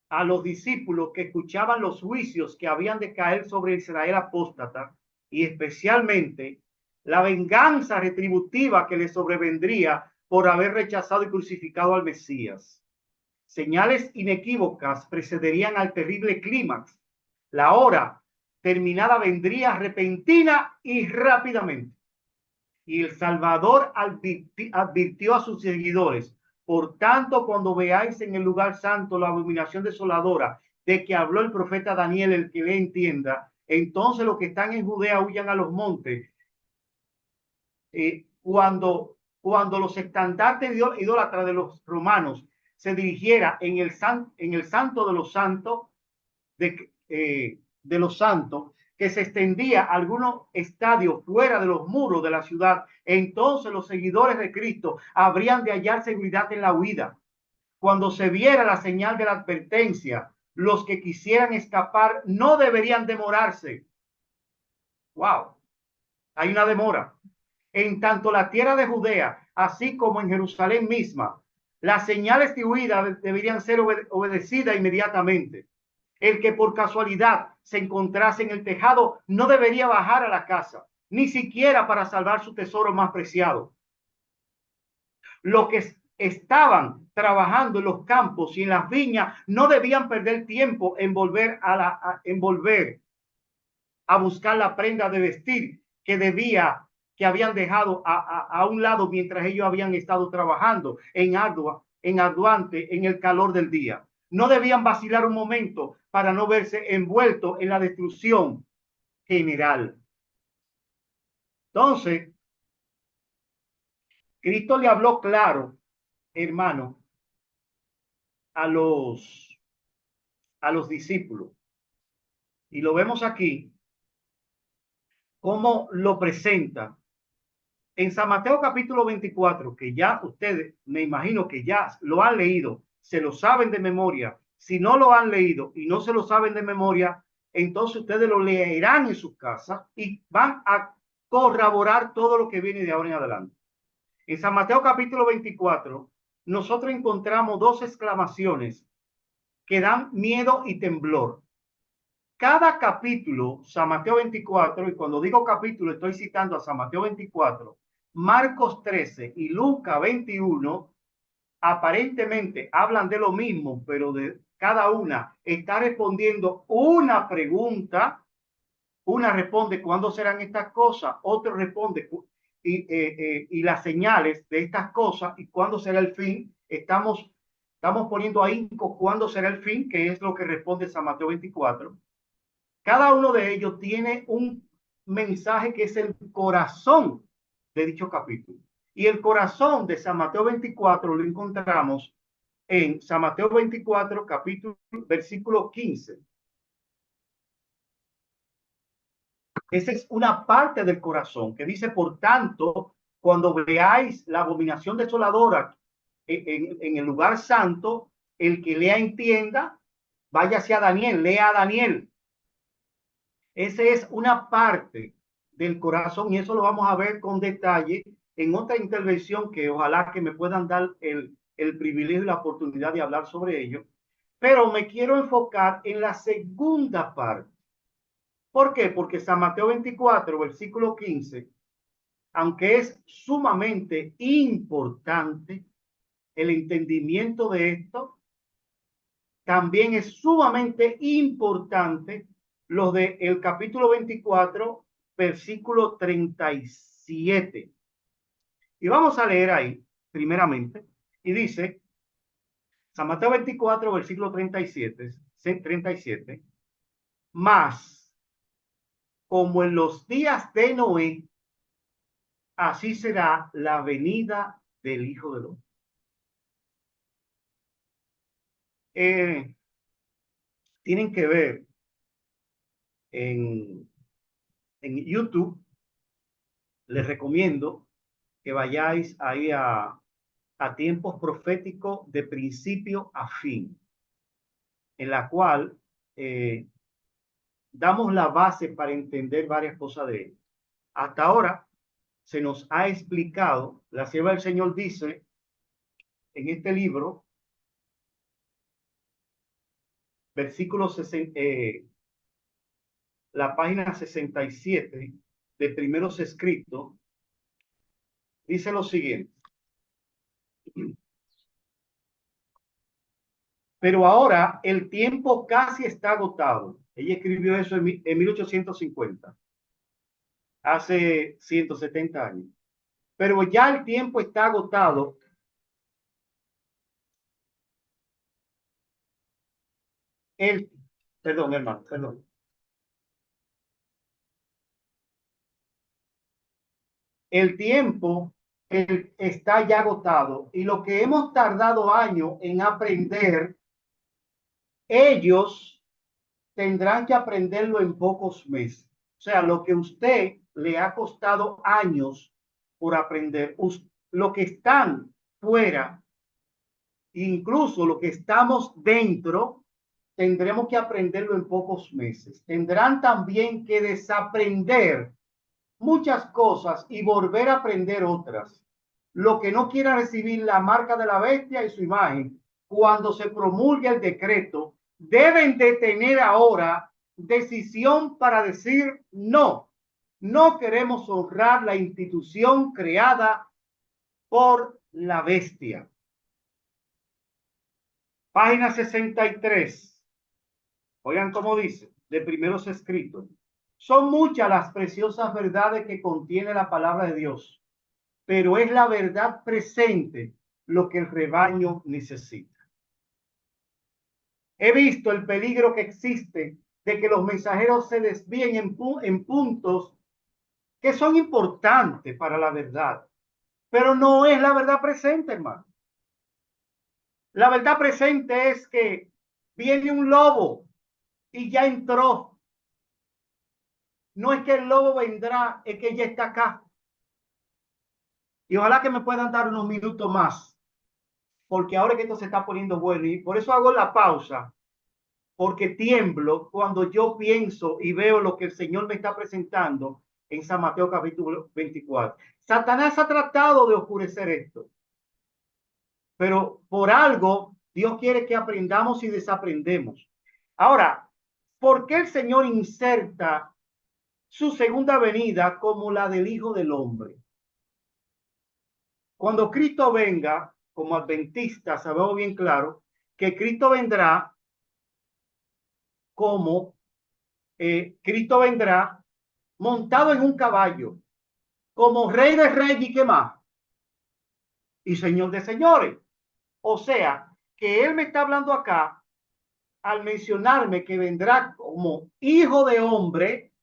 a los discípulos que escuchaban los juicios que habían de caer sobre Israel apóstata y especialmente la venganza retributiva que les sobrevendría por haber rechazado y crucificado al Mesías. Señales inequívocas precederían al terrible clímax. La hora terminada vendría repentina y rápidamente. Y el Salvador advirtió a sus seguidores: Por tanto, cuando veáis en el lugar santo la abominación desoladora de que habló el profeta Daniel, el que le entienda, entonces los que están en Judea huyan a los montes. Cuando los estandartes idólatras de los romanos se dirigiera en el santo de los santos, de los santos, que se extendía a algunos estadios fuera de los muros de la ciudad, entonces los seguidores de Cristo habrían de hallar seguridad en la huida. Cuando se viera la señal de la advertencia, los que quisieran escapar no deberían demorarse. Wow, hay una demora. En tanto la tierra de Judea, así como en Jerusalén misma, las señales de huida deberían ser obedecidas inmediatamente. El que por casualidad se encontrase en el tejado no debería bajar a la casa, ni siquiera para salvar su tesoro más preciado. Los que estaban trabajando en los campos y en las viñas no debían perder tiempo en volver a buscar la prenda de vestir que habían dejado a un lado mientras ellos habían estado trabajando en arduante en el calor del día. No debían vacilar un momento para no verse envueltos en la destrucción general. Entonces, Cristo le habló claro, hermano, a los discípulos. Y lo vemos aquí, cómo lo presenta. En San Mateo capítulo 24, que ya ustedes, me imagino que ya lo han leído, se lo saben de memoria. Si no lo han leído y no se lo saben de memoria, entonces ustedes lo leerán en sus casas y van a corroborar todo lo que viene de ahora en adelante. En San Mateo capítulo 24, nosotros encontramos dos exclamaciones que dan miedo y temblor. Cada capítulo, San Mateo 24, y cuando digo capítulo estoy citando a San Mateo 24, Marcos 13 y Lucas 21, aparentemente hablan de lo mismo, pero de cada una está respondiendo una pregunta. Una responde cuándo serán estas cosas, otro responde y las señales de estas cosas y cuándo será el fin. Estamos poniendo ahí cuándo será el fin, que es lo que responde San Mateo 24. Cada uno de ellos tiene un mensaje que es el corazón de dicho capítulo. Y el corazón de San Mateo 24 lo encontramos en San Mateo 24, capítulo, versículo 15. Esa es una parte del corazón que dice, por tanto, cuando veáis la abominación desoladora en el lugar santo, el que lea entienda, váyase a Daniel, lea a Daniel. Esa es una parte del corazón y eso lo vamos a ver con detalle en otra intervención que ojalá que me puedan dar el privilegio y la oportunidad de hablar sobre ello. Pero me quiero enfocar en la segunda parte. ¿Por qué? Porque San Mateo 24, versículo 15, aunque es sumamente importante el entendimiento de esto, también es sumamente importante los del capítulo 24, versículo 37. Y vamos a leer ahí, primeramente, y dice, San Mateo 24, versículo 37, más como en los días de Noé, así será la venida del Hijo del Hombre. Tienen que ver en YouTube, les recomiendo que vayáis ahí a tiempos proféticos de principio a fin, en la cual damos la base para entender varias cosas de él. Hasta ahora se nos ha explicado, la sierva del Señor dice en este libro, versículo 60, la página 67 de Primeros Escritos, dice lo siguiente. Pero ahora el tiempo casi está agotado. Ella escribió eso en 1850, hace 170 años. Pero ya el tiempo está agotado El, perdón, hermano, perdón. El tiempo está ya agotado y lo que hemos tardado años en aprender, ellos tendrán que aprenderlo en pocos meses. O sea, lo que usted le ha costado años por aprender, lo que están fuera, incluso lo que estamos dentro, tendremos que aprenderlo en pocos meses. Tendrán también que desaprender muchas cosas y volver a aprender otras. Lo que no quiera recibir la marca de la bestia y su imagen, cuando se promulgue el decreto, deben de tener ahora decisión para decir no. No queremos honrar la institución creada por la bestia. Página 63. Oigan cómo dice, de primeros escritos. Son muchas las preciosas verdades que contiene la palabra de Dios, pero es la verdad presente lo que el rebaño necesita. He visto el peligro que existe de que los mensajeros se desvíen en puntos que son importantes para la verdad, pero no es la verdad presente, hermano. La verdad presente es que viene un lobo y ya entró. No es que el lobo vendrá, es que ya está acá. Y ojalá que me puedan dar unos minutos más, porque ahora que esto se está poniendo bueno, y por eso hago la pausa, porque tiemblo cuando yo pienso y veo lo que el Señor me está presentando en San Mateo capítulo 24. Satanás ha tratado de oscurecer esto, pero por algo Dios quiere que aprendamos y desaprendemos. Ahora, ¿por qué el Señor inserta su segunda venida como la del Hijo del Hombre? Cuando Cristo venga, como adventistas, sabemos bien claro que Cristo vendrá como Cristo vendrá montado en un caballo, como rey de reyes y qué más, y señor de señores. O sea, que él me está hablando acá al mencionarme que vendrá como hijo de hombre,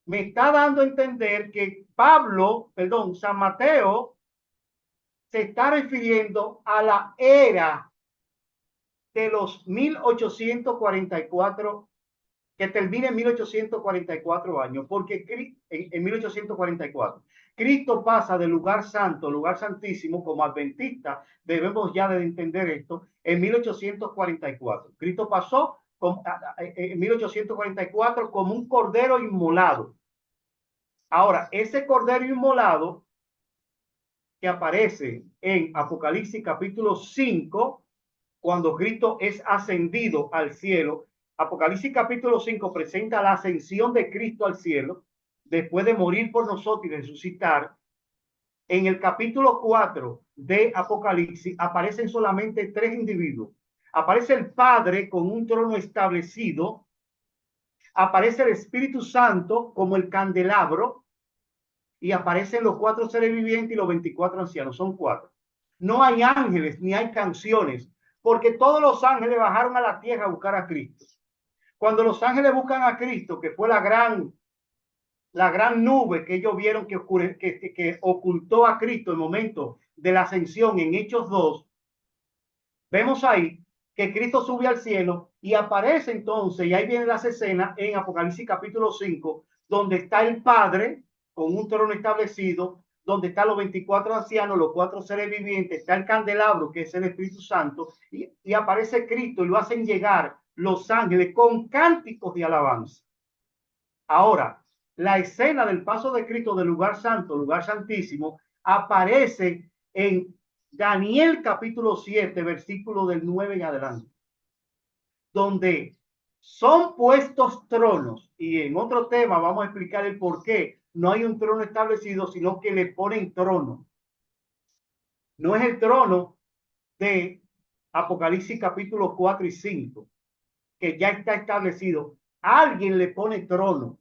me está dando a entender que San Mateo se está refiriendo a la era de los 1844, que termina en 1844 años, porque en 1844 Cristo pasa del lugar santo, lugar santísimo, como adventista, debemos ya de entender esto, en 1844. Cristo pasó en 1844 como un cordero inmolado. Ahora, ese cordero inmolado que aparece en Apocalipsis capítulo 5, cuando Cristo es ascendido al cielo. Apocalipsis capítulo 5 presenta la ascensión de Cristo al cielo después de morir por nosotros y resucitar. En el capítulo 4 de Apocalipsis aparecen solamente tres individuos. Aparece el Padre con un trono establecido, aparece el Espíritu Santo como el candelabro y aparecen los cuatro seres vivientes y los 24 ancianos. Son cuatro. No hay ángeles ni hay canciones, porque todos los ángeles bajaron a la tierra a buscar a Cristo. Cuando los ángeles buscan a Cristo, que fue la gran nube que ellos vieron que ocultó a Cristo en el momento de la ascensión en Hechos 2, vemos ahí que Cristo sube al cielo y aparece entonces, y ahí vienen las escenas en Apocalipsis capítulo 5, donde está el Padre con un trono establecido, donde están los 24 ancianos, los cuatro seres vivientes, está el candelabro, que es el Espíritu Santo, y aparece Cristo y lo hacen llegar los ángeles con cánticos de alabanza. Ahora, la escena del paso de Cristo del lugar santo, lugar santísimo, aparece en Daniel capítulo 7, versículo del 9 en adelante, donde son puestos tronos, y en otro tema vamos a explicar el por qué no hay un trono establecido, sino que le ponen trono. No es el trono de Apocalipsis capítulo 4 y 5, que ya está establecido. Alguien le pone trono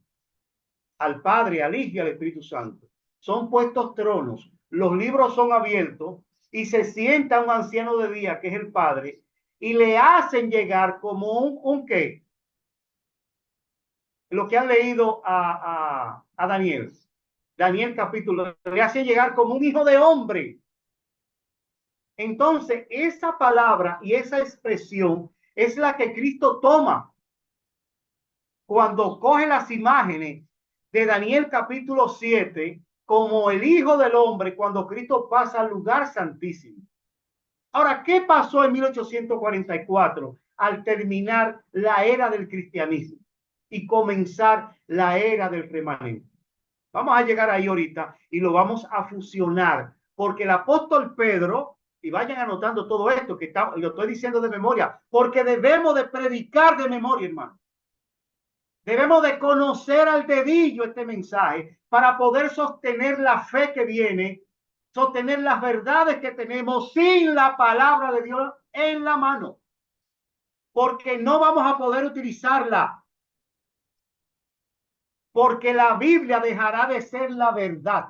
al Padre, al Hijo y al Espíritu Santo. Son puestos tronos, los libros son abiertos y se sienta un anciano de día, que es el Padre, y le hacen llegar como un qué, lo que han leído a Daniel. Daniel capítulo, le hacen llegar como un hijo de hombre. Entonces, esa palabra y esa expresión es la que Cristo toma cuando coge las imágenes de Daniel capítulo 7 como el Hijo del Hombre cuando Cristo pasa al lugar santísimo. Ahora, ¿qué pasó en 1844 al terminar la era del cristianismo y comenzar la era del remanente? Vamos a llegar ahí ahorita y lo vamos a fusionar, porque el apóstol Pedro, y vayan anotando todo esto que lo estoy diciendo de memoria, porque debemos de predicar de memoria, hermano. Debemos de conocer al dedillo este mensaje para poder sostener la fe que viene, sostener las verdades que tenemos sin la palabra de Dios en la mano, porque no vamos a poder utilizarla, porque la Biblia dejará de ser la verdad.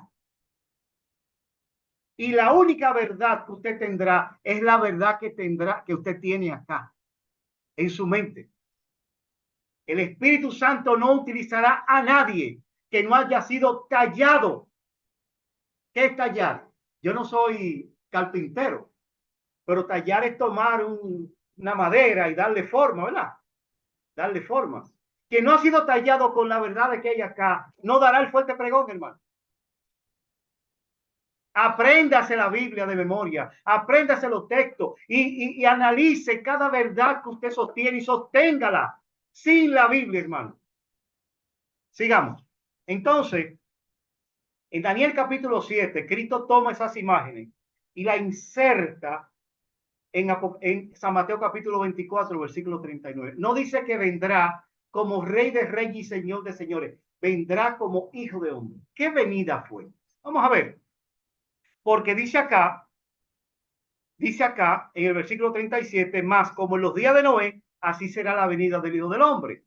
Y la única verdad que usted tendrá es la verdad que usted tiene acá, en su mente. El Espíritu Santo no utilizará a nadie que no haya sido tallado. ¿Qué es tallar? Yo no soy carpintero, pero tallar es tomar una madera y darle forma, ¿verdad? Darle forma. Que no ha sido tallado con la verdad de que hay acá, no dará el fuerte pregón, hermano. Apréndase la Biblia de memoria, apréndase los textos y analice cada verdad que usted sostiene y sosténgala sin la Biblia, hermano. Sigamos. Entonces, en Daniel capítulo 7, Cristo toma esas imágenes y la inserta en San Mateo capítulo 24, versículo 39. No dice que vendrá como rey de reyes y señor de señores, vendrá como hijo de hombre. ¿Qué venida fue? Vamos a ver, porque dice acá en el versículo 37, más como en los días de Noé, así será la venida del Hijo del Hombre.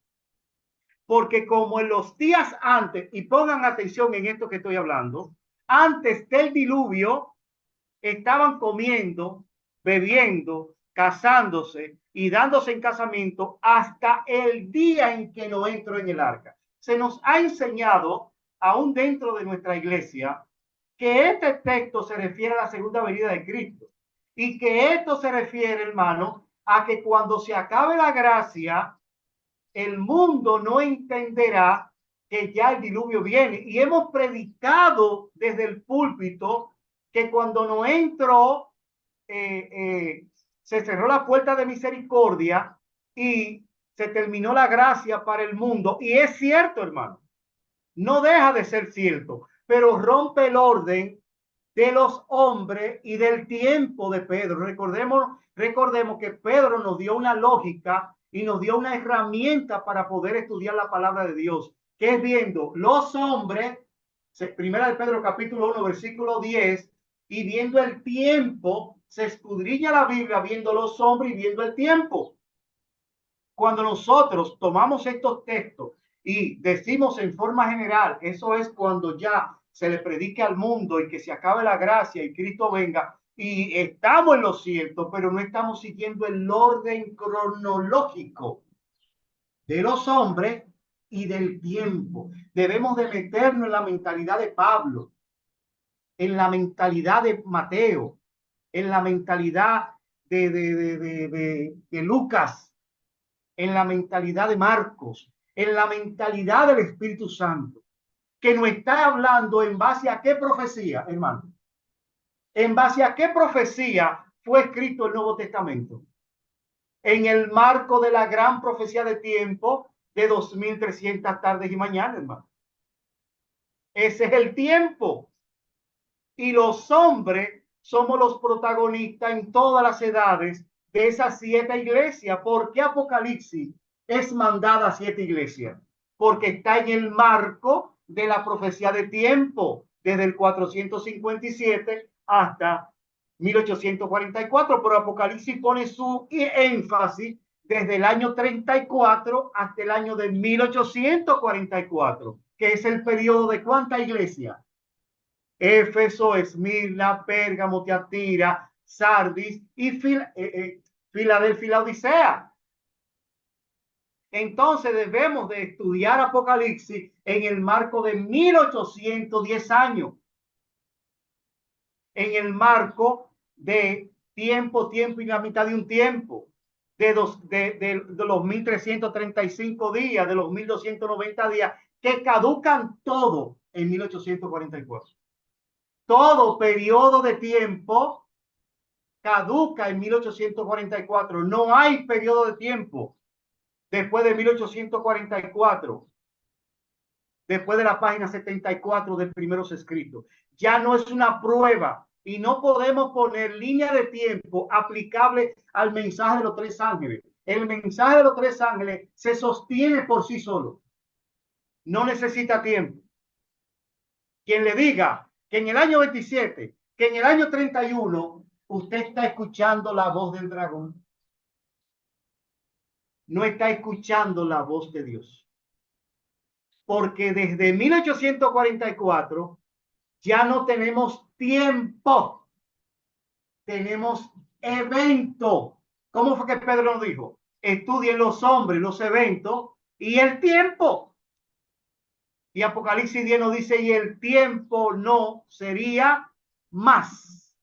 Porque como en los días antes, y pongan atención en esto que estoy hablando, antes del diluvio estaban comiendo, bebiendo, casándose y dándose en casamiento hasta el día en que no entró en el arca. Se nos ha enseñado, aún dentro de nuestra iglesia, que este texto se refiere a la segunda venida de Cristo y que esto se refiere, hermano, a que cuando se acabe la gracia, el mundo no entenderá que ya el diluvio viene. Y hemos predicado desde el púlpito que cuando no entró, se cerró la puerta de misericordia y se terminó la gracia para el mundo. Y es cierto, hermano, no deja de ser cierto, pero rompe el orden de los hombres y del tiempo de Pedro. Recordemos que Pedro nos dio una lógica y nos dio una herramienta para poder estudiar la palabra de Dios, que es viendo los hombres, primera de Pedro capítulo 1, versículo 10, y viendo el tiempo, se escudriña la Biblia viendo los hombres y viendo el tiempo. Cuando nosotros tomamos estos textos y decimos en forma general, eso es cuando ya se le predique al mundo y que se acabe la gracia y Cristo venga, y estamos en lo cierto, pero no estamos siguiendo el orden cronológico de los hombres y del tiempo. Debemos de meternos en la mentalidad de Pablo, en la mentalidad de Mateo, en la mentalidad de Lucas, en la mentalidad de Marcos, en la mentalidad del Espíritu Santo, que nos está hablando en base a qué profecía, hermano. En base a qué profecía fue escrito el Nuevo Testamento. En el marco de la gran profecía de tiempo de 2300 tardes y mañanas, hermano. Ese es el tiempo. Y los hombres somos los protagonistas en todas las edades de esas 7 iglesias. ¿Por qué Apocalipsis es mandada a 7 iglesias? Porque está en el marco de la profecía de tiempo, desde el 457 hasta 1844. Pero Apocalipsis pone su énfasis desde el año 34 hasta el año de 1844, que es el periodo de ¿cuánta iglesia? Éfeso, Esmirna, Pérgamo, Tiatira, Sardis y Filadelfia y la Odisea. Entonces debemos de estudiar Apocalipsis en el marco de 1810 años, en el marco de tiempo y la mitad de un tiempo, de los 1335 días, de los 1290 días, que caducan todo en 1844. Todo periodo de tiempo caduca en 1844. No hay periodo de tiempo después de 1844, después de la página 74 de Primeros Escritos. Ya no es una prueba y no podemos poner línea de tiempo aplicable al mensaje de los tres ángeles. El mensaje de los tres ángeles se sostiene por sí solo. No necesita tiempo. Quien le diga que en el año 27, que en el año 31, usted está escuchando la voz del dragón, no está escuchando la voz de Dios. Porque desde 1844 ya no tenemos tiempo, tenemos evento. ¿Cómo fue que Pedro nos dijo? Estudien los hombres, los eventos y el tiempo. Y Apocalipsis 10 nos dice, y el tiempo no sería más.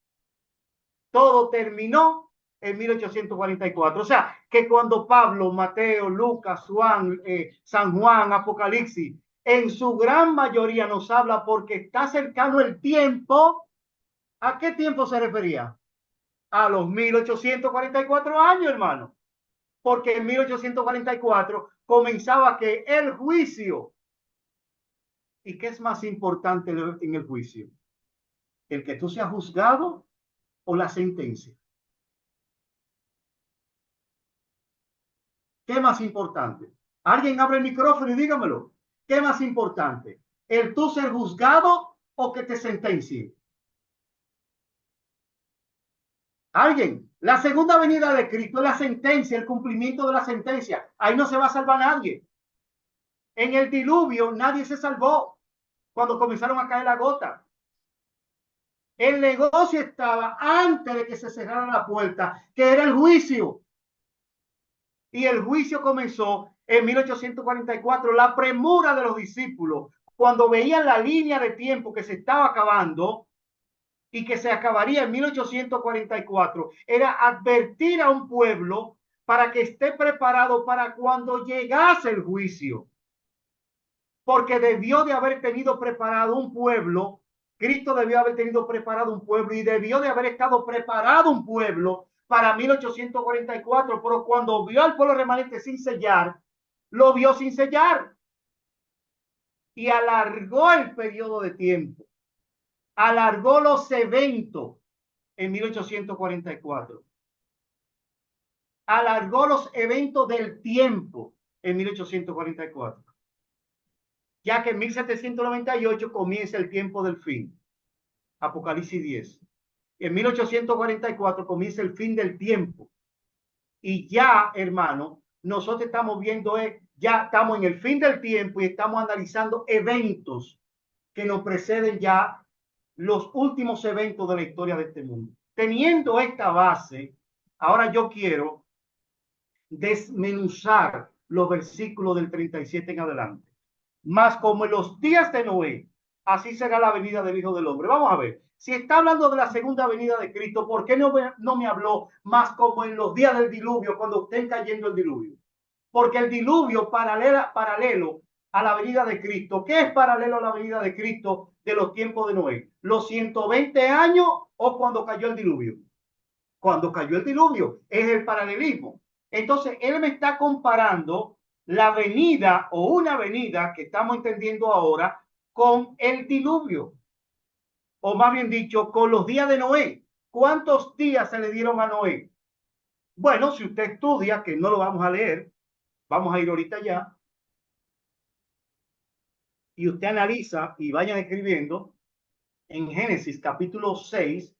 Todo terminó en 1844. O sea, que cuando Pablo, Mateo, Lucas, Juan, San Juan, Apocalipsis, en su gran mayoría nos habla porque está cercano el tiempo. ¿A qué tiempo se refería? A los 1844 años, hermano. Porque en 1844 comenzaba que el juicio. ¿Y qué es más importante en el juicio? ¿El que tú seas juzgado o la sentencia? ¿Qué más importante? Alguien abre el micrófono y dígamelo. ¿Qué más importante? ¿El tú ser juzgado o que te sentencien? Alguien. La segunda venida de Cristo es la sentencia, el cumplimiento de la sentencia. Ahí no se va a salvar nadie. En el diluvio nadie se salvó cuando comenzaron a caer la gota. El negocio estaba antes de que se cerrara la puerta, que era el juicio. Y el juicio comenzó en 1844. La premura de los discípulos, cuando veían la línea de tiempo que se estaba acabando y que se acabaría en 1844, era advertir a un pueblo para que esté preparado para cuando llegase el juicio. Porque debió de haber tenido preparado un pueblo, Cristo debió haber tenido preparado un pueblo y debió de haber estado preparado un pueblo para 1844, pero cuando vio al pueblo remanente sin sellar, lo vio sin sellar y alargó el periodo de tiempo, alargó los eventos en 1844, alargó los eventos del tiempo en 1844, ya que en 1798 comienza el tiempo del fin, Apocalipsis 10. En 1844 comienza el fin del tiempo. Y ya, hermano, nosotros estamos viendo, ya estamos en el fin del tiempo y estamos analizando eventos que nos preceden ya los últimos eventos de la historia de este mundo. Teniendo esta base, ahora yo quiero desmenuzar los versículos del 37 en adelante. Más como en los días de Noé, así será la venida del Hijo del Hombre. Vamos a ver. Si está hablando de la segunda venida de Cristo, ¿por qué no me habló más como en los días del diluvio, cuando estén cayendo el diluvio? Porque el diluvio paralelo a la venida de Cristo. ¿Qué es paralelo a la venida de Cristo de los tiempos de Noé? ¿Los 120 años o cuando cayó el diluvio? Cuando cayó el diluvio. Es el paralelismo. Entonces, él me está comparando la venida o una venida que estamos entendiendo ahora con el diluvio. O más bien dicho, con los días de Noé. ¿Cuántos días se le dieron a Noé? Bueno, si usted estudia, que no lo vamos a leer, vamos a ir ahorita ya, y usted analiza y vayan escribiendo, en Génesis capítulo 6,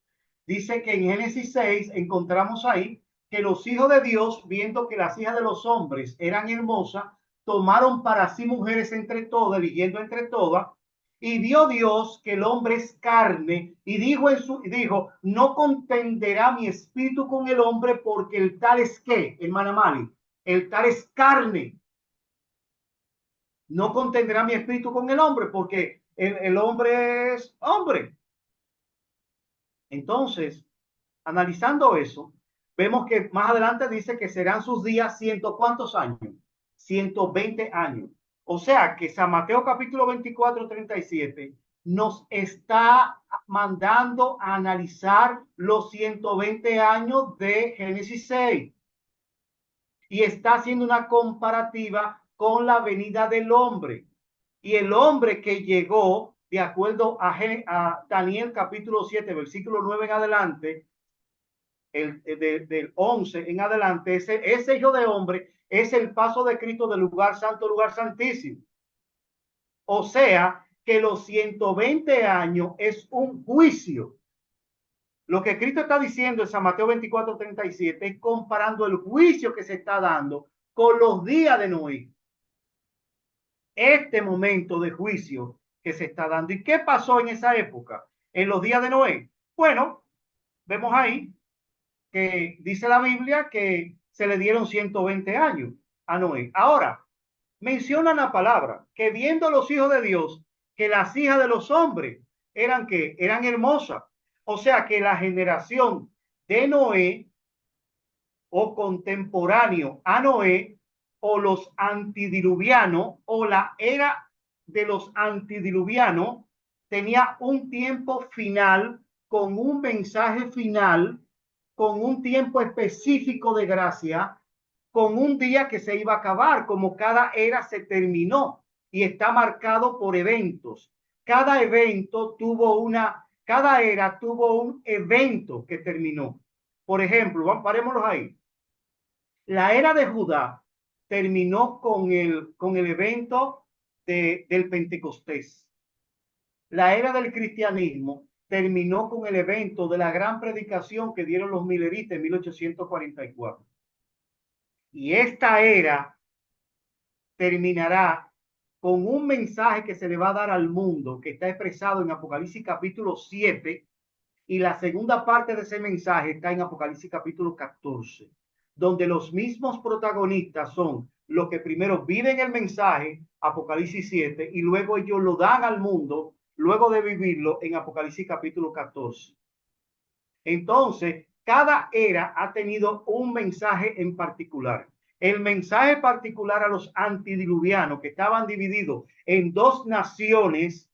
dice que en Génesis 6 encontramos ahí que los hijos de Dios, viendo que las hijas de los hombres eran hermosas, tomaron para sí mujeres entre todas, eligiendo entre todas, Y vio Dios que el hombre es carne y dijo, no contenderá mi espíritu con el hombre porque el tal es ¿qué, hermana Mali? El tal es carne. No contendrá mi espíritu con el hombre porque el hombre es hombre. Entonces, analizando eso, vemos que más adelante dice que serán sus días ciento cuántos años, 120 años. O sea que San Mateo capítulo 24, 37 nos está mandando a analizar los 120 años de Génesis 6 y está haciendo una comparativa con la venida del hombre. Y el hombre que llegó, de acuerdo a Daniel capítulo 7, versículo 9 en adelante, del 11 en adelante, ese hijo de hombre es el paso de Cristo del lugar santo al lugar santísimo. O sea que los 120 años es un juicio. Lo que Cristo está diciendo en San Mateo 24, 37 es comparando el juicio que se está dando con los días de Noé. Este momento de juicio que se está dando. ¿Y qué pasó en esa época? En los días de Noé. Bueno, vemos ahí que dice la Biblia que se le dieron 120 años a Noé. Ahora, menciona la palabra que viendo los hijos de Dios que las hijas de los hombres eran hermosas. O sea que la generación de Noé o contemporáneo a Noé o los antidiluvianos o la era de los antidiluvianos tenía un tiempo final con un mensaje final, con un tiempo específico de gracia, con un día que se iba a acabar, como cada era se terminó y está marcado por eventos. Cada era tuvo un evento que terminó. Por ejemplo, parémoslo ahí. La era de Judá terminó con el evento del Pentecostés. La era del cristianismo terminó con el evento de la gran predicación que dieron los mileritas en 1844. Y esta era terminará con un mensaje que se le va a dar al mundo, que está expresado en Apocalipsis capítulo 7, y la segunda parte de ese mensaje está en Apocalipsis capítulo 14, donde los mismos protagonistas son los que primero viven el mensaje, Apocalipsis 7, y luego ellos lo dan al mundo, luego de vivirlo en Apocalipsis capítulo 14. Entonces, cada era ha tenido un mensaje en particular. El mensaje particular a los antidiluvianos, que estaban divididos en dos naciones,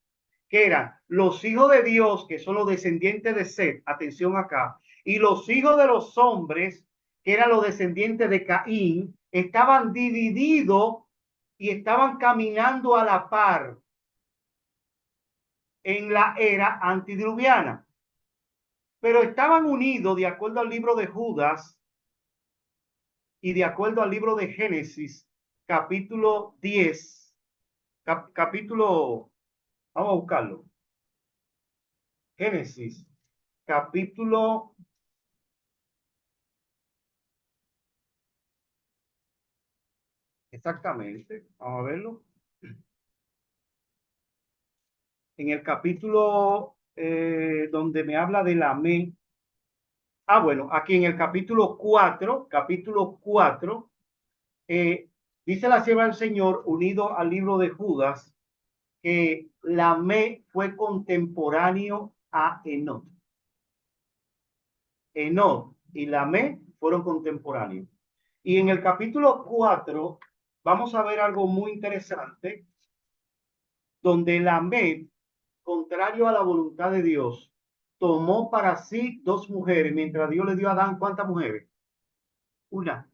que eran los hijos de Dios, que son los descendientes de Set, atención acá, y los hijos de los hombres, que eran los descendientes de Caín, estaban divididos y estaban caminando a la par en la era antidiluviana, pero estaban unidos de acuerdo al libro de Judas y de acuerdo al libro de Génesis, capítulo 10, capítulo, vamos a buscarlo, Génesis, capítulo, exactamente, vamos a verlo, en el capítulo donde me habla de la mente. Bueno, aquí en el capítulo 4, dice la sierva del Señor, unido al libro de Judas, que Lamé fue contemporáneo a Enoc. Enoc y Lamé fueron contemporáneos. Y en el capítulo 4 vamos a ver algo muy interesante, donde Lamé, contrario a la voluntad de Dios, tomó para sí dos mujeres, mientras Dios le dio a Adán, ¿cuántas mujeres? Una.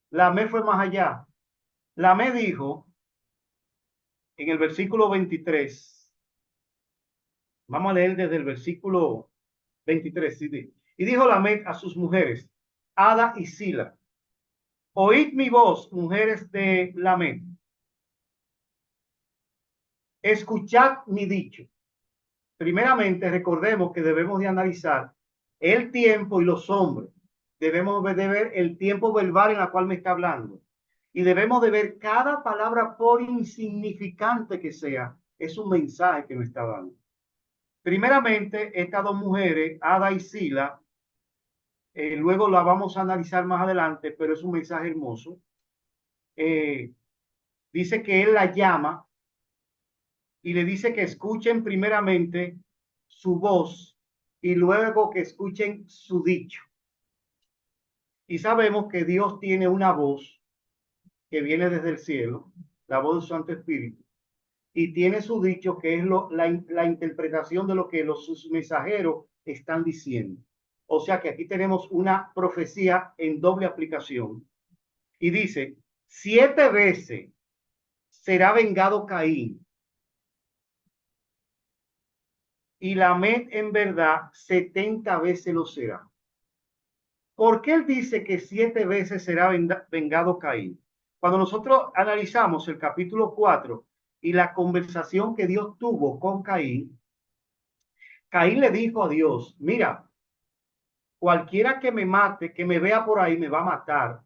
Lamé fue más allá. Lamé dijo en el versículo 23, vamos a leer desde el versículo 23, ¿sí? Y dijo Lamé a sus mujeres, Ada y Sila, oíd mi voz, mujeres de Lamé, escuchad mi dicho. Primeramente, recordemos que debemos de analizar el tiempo y los hombres. Debemos de ver el tiempo verbal en la cual me está hablando. Y debemos de ver cada palabra, por insignificante que sea, es un mensaje que nos está dando. Primeramente, estas dos mujeres, Ada y Sila, luego la vamos a analizar más adelante, pero es un mensaje hermoso. Eh, Dice que él la llama y le dice que escuchen primeramente su voz y luego que escuchen su dicho. Y sabemos que Dios tiene una voz que viene desde el cielo, la voz de su Santo Espíritu, y tiene su dicho que es la interpretación de lo que sus mensajeros están diciendo. O sea que aquí tenemos una profecía en doble aplicación. Y dice, 7 veces será vengado Caín y Lamed en verdad 70 veces lo será. ¿Por qué él dice que 7 veces será vengado Caín? Cuando nosotros analizamos el capítulo 4 y la conversación que Dios tuvo con Caín, Caín le dijo a Dios, mira, cualquiera que me mate, que me vea por ahí, me va a matar.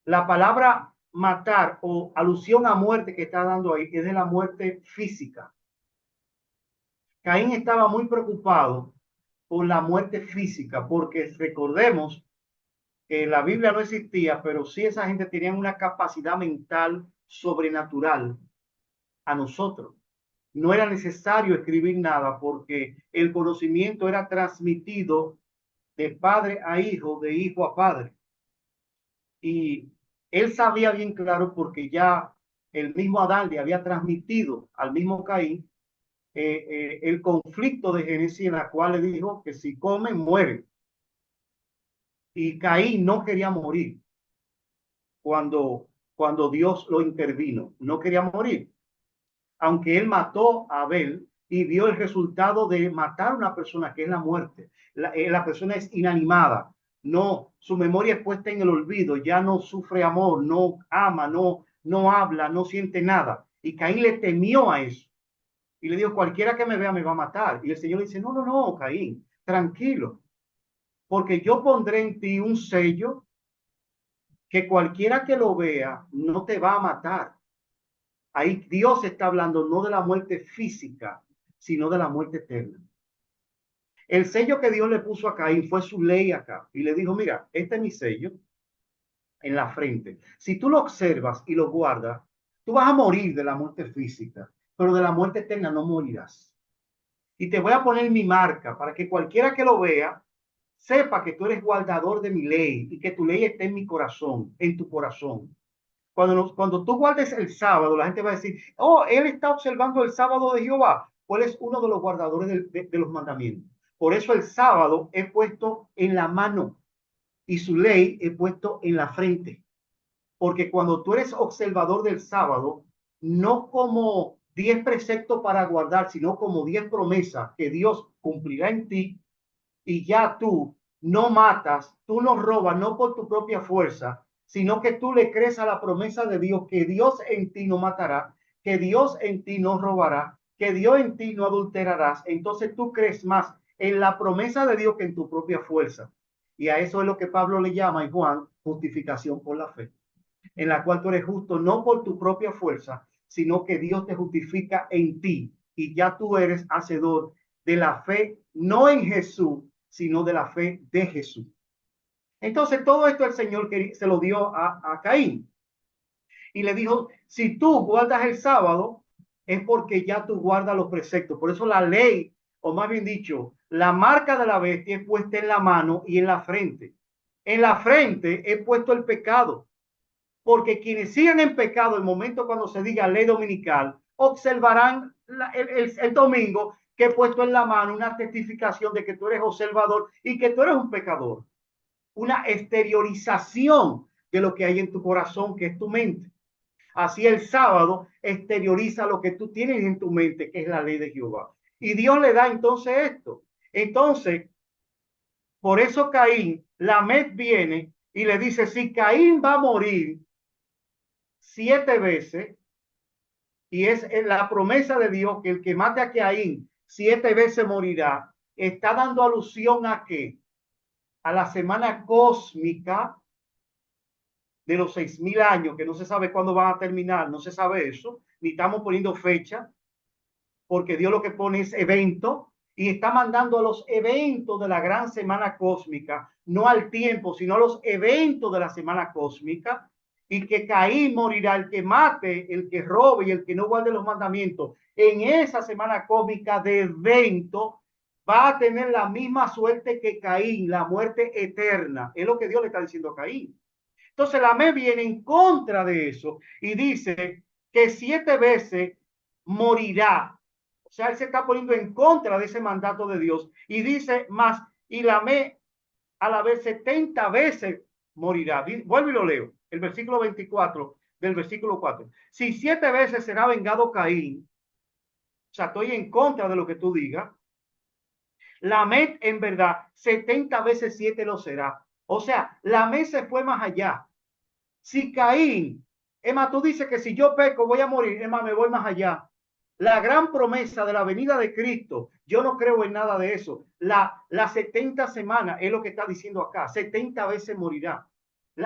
La palabra matar o alusión a muerte que está dando ahí es de la muerte física. Caín estaba muy preocupado por la muerte física, porque recordemos que la Biblia no existía, pero sí esa gente tenía una capacidad mental sobrenatural a nosotros. No era necesario escribir nada porque el conocimiento era transmitido de padre a hijo, de hijo a padre. Y él sabía bien claro porque ya el mismo Adán le había transmitido al mismo Caín el conflicto de Génesis en la cual le dijo que si come, muere. Y Caín no quería morir cuando Dios lo intervino. No quería morir. Aunque él mató a Abel y vio el resultado de matar a una persona, que es la muerte. La persona es inanimada. No, su memoria es puesta en el olvido. Ya no sufre amor, no ama, no habla, no siente nada. Y Caín le temió a eso. Y le dijo, cualquiera que me vea me va a matar. Y el Señor le dice, no, no, no, Caín, tranquilo, porque yo pondré en ti un sello que cualquiera que lo vea no te va a matar. Ahí Dios está hablando no de la muerte física, sino de la muerte eterna. El sello que Dios le puso a Caín fue su ley acá. Y le dijo, mira, este es mi sello en la frente. Si tú lo observas y lo guardas, tú vas a morir de la muerte física, pero de la muerte eterna no morirás. Y te voy a poner mi marca para que cualquiera que lo vea sepa que tú eres guardador de mi ley y que tu ley está en mi corazón, en tu corazón. Cuando tú guardes el sábado, la gente va a decir, oh, él está observando el sábado de Jehová. ¿Cuál es uno de los guardadores de los mandamientos? Por eso el sábado es puesto en la mano y su ley es puesto en la frente. Porque cuando tú eres observador del sábado, no como 10 preceptos para guardar, sino como 10 promesas que Dios cumplirá en ti, y ya tú no matas, tú no robas, no por tu propia fuerza, sino que tú le crees a la promesa de Dios, que Dios en ti no matará, que Dios en ti no robará, que Dios en ti no adulterarás. Entonces tú crees más en la promesa de Dios que en tu propia fuerza. Y a eso es lo que Pablo le llama y Juan justificación por la fe, en la cual tú eres justo no por tu propia fuerza, sino que Dios te justifica en ti y ya tú eres hacedor de la fe, no en Jesús, sino de la fe de Jesús. Entonces todo esto el Señor se lo dio a Caín y le dijo, si tú guardas el sábado, es porque ya tú guardas los preceptos. Por eso la ley, o más bien dicho, la marca de la bestia es puesta en la mano y en la frente. En la frente he puesto el pecado, porque quienes sigan en pecado el momento cuando se diga ley dominical, observarán el domingo que he puesto en la mano una testificación de que tú eres observador y que tú eres un pecador. Una exteriorización de lo que hay en tu corazón, que es tu mente. Así el sábado exterioriza lo que tú tienes en tu mente, que es la ley de Jehová. Y Dios le da entonces esto. Entonces, por eso Caín, Lamed viene y le dice, si Caín va a morir 7 veces, y es la promesa de Dios que el que mate a Caín 7 veces morirá, está dando alusión a qué? A la semana cósmica de los 6.000 años, que no se sabe cuándo van a terminar, no se sabe eso, ni estamos poniendo fecha, porque Dios lo que pone es evento y está mandando a los eventos de la gran semana cósmica, no al tiempo, sino a los eventos de la semana cósmica, y que Caín morirá, el que mate, el que robe y el que no guarde los mandamientos. En esa semana cósmica de evento va a tener la misma suerte que Caín, la muerte eterna. Es lo que Dios le está diciendo a Caín. Entonces la me viene en contra de eso y dice que 7 veces morirá. O sea, él se está poniendo en contra de ese mandato de Dios y dice más, y la me a la vez 70 veces morirá. Vuelvo y lo leo, el versículo 24 del versículo 4. Si 7 veces será vengado Caín, o sea, estoy en contra de lo que tú digas, Lamed en verdad 70 veces 7 lo será. O sea, Lamed se fue más allá. Si Caín, Emma, tú dices que si yo peco voy a morir, Emma, me voy más allá. La gran promesa de la venida de Cristo, yo no creo en nada de eso. La 70 semanas es lo que está diciendo acá, 70 veces morirá,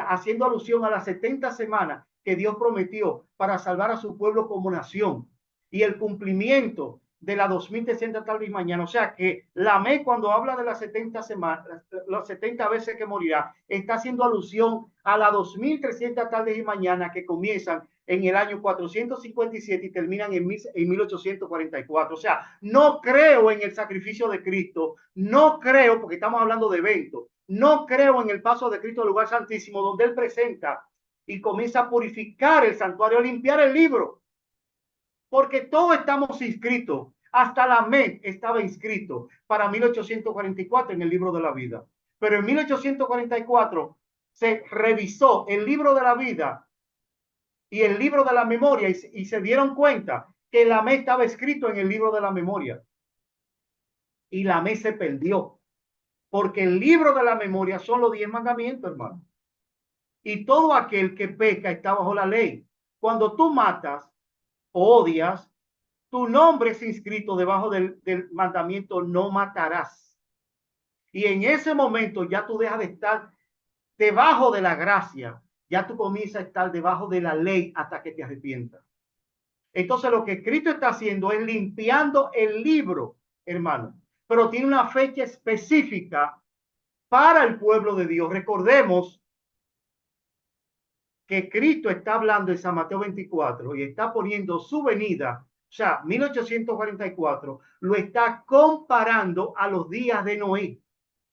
haciendo alusión a las 70 semanas que Dios prometió para salvar a su pueblo como nación y el cumplimiento de la 2300 tardes y mañana. O sea que la ME cuando habla de las 70 semanas, las 70 veces que morirá, está haciendo alusión a las 2300 tardes y mañana que comienzan en el año 457 y terminan en 1844. O sea, no creo en el sacrificio de Cristo, no creo, porque estamos hablando de eventos, no creo en el paso de Cristo al lugar santísimo donde Él presenta y comienza a purificar el santuario, a limpiar el libro, porque todos estamos inscritos. Hasta la MED estaba inscrito para 1844 en el libro de la vida. Pero en 1844 se revisó el libro de la vida y el libro de la memoria y se dieron cuenta que la MED estaba escrito en el libro de la memoria. Y la MED se perdió. Porque el libro de la memoria son los 10 mandamientos, hermano. Y todo aquel que peca está bajo la ley. Cuando tú matas o odias, tu nombre es inscrito debajo del mandamiento no matarás. Y en ese momento ya tú dejas de estar debajo de la gracia, ya tú comienzas a estar debajo de la ley hasta que te arrepientas. Entonces lo que Cristo está haciendo es limpiando el libro, hermano, pero tiene una fecha específica para el pueblo de Dios. Recordemos que Cristo está hablando en San Mateo 24 y está poniendo su venida, o sea, 1844, lo está comparando a los días de Noé,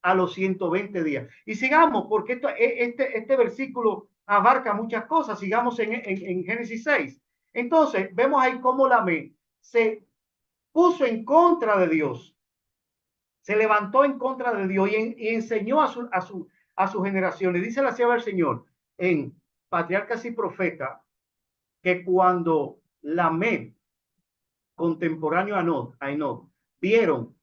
a los 120 días. Y sigamos, porque este versículo abarca muchas cosas. Sigamos en Génesis 6. Entonces, vemos ahí cómo la me se puso en contra de Dios, se levantó en contra de Dios y enseñó a su generación. Le dice la sierva del Señor en Patriarcas y Profetas que cuando Lamed, contemporáneo a Enoch, vieron,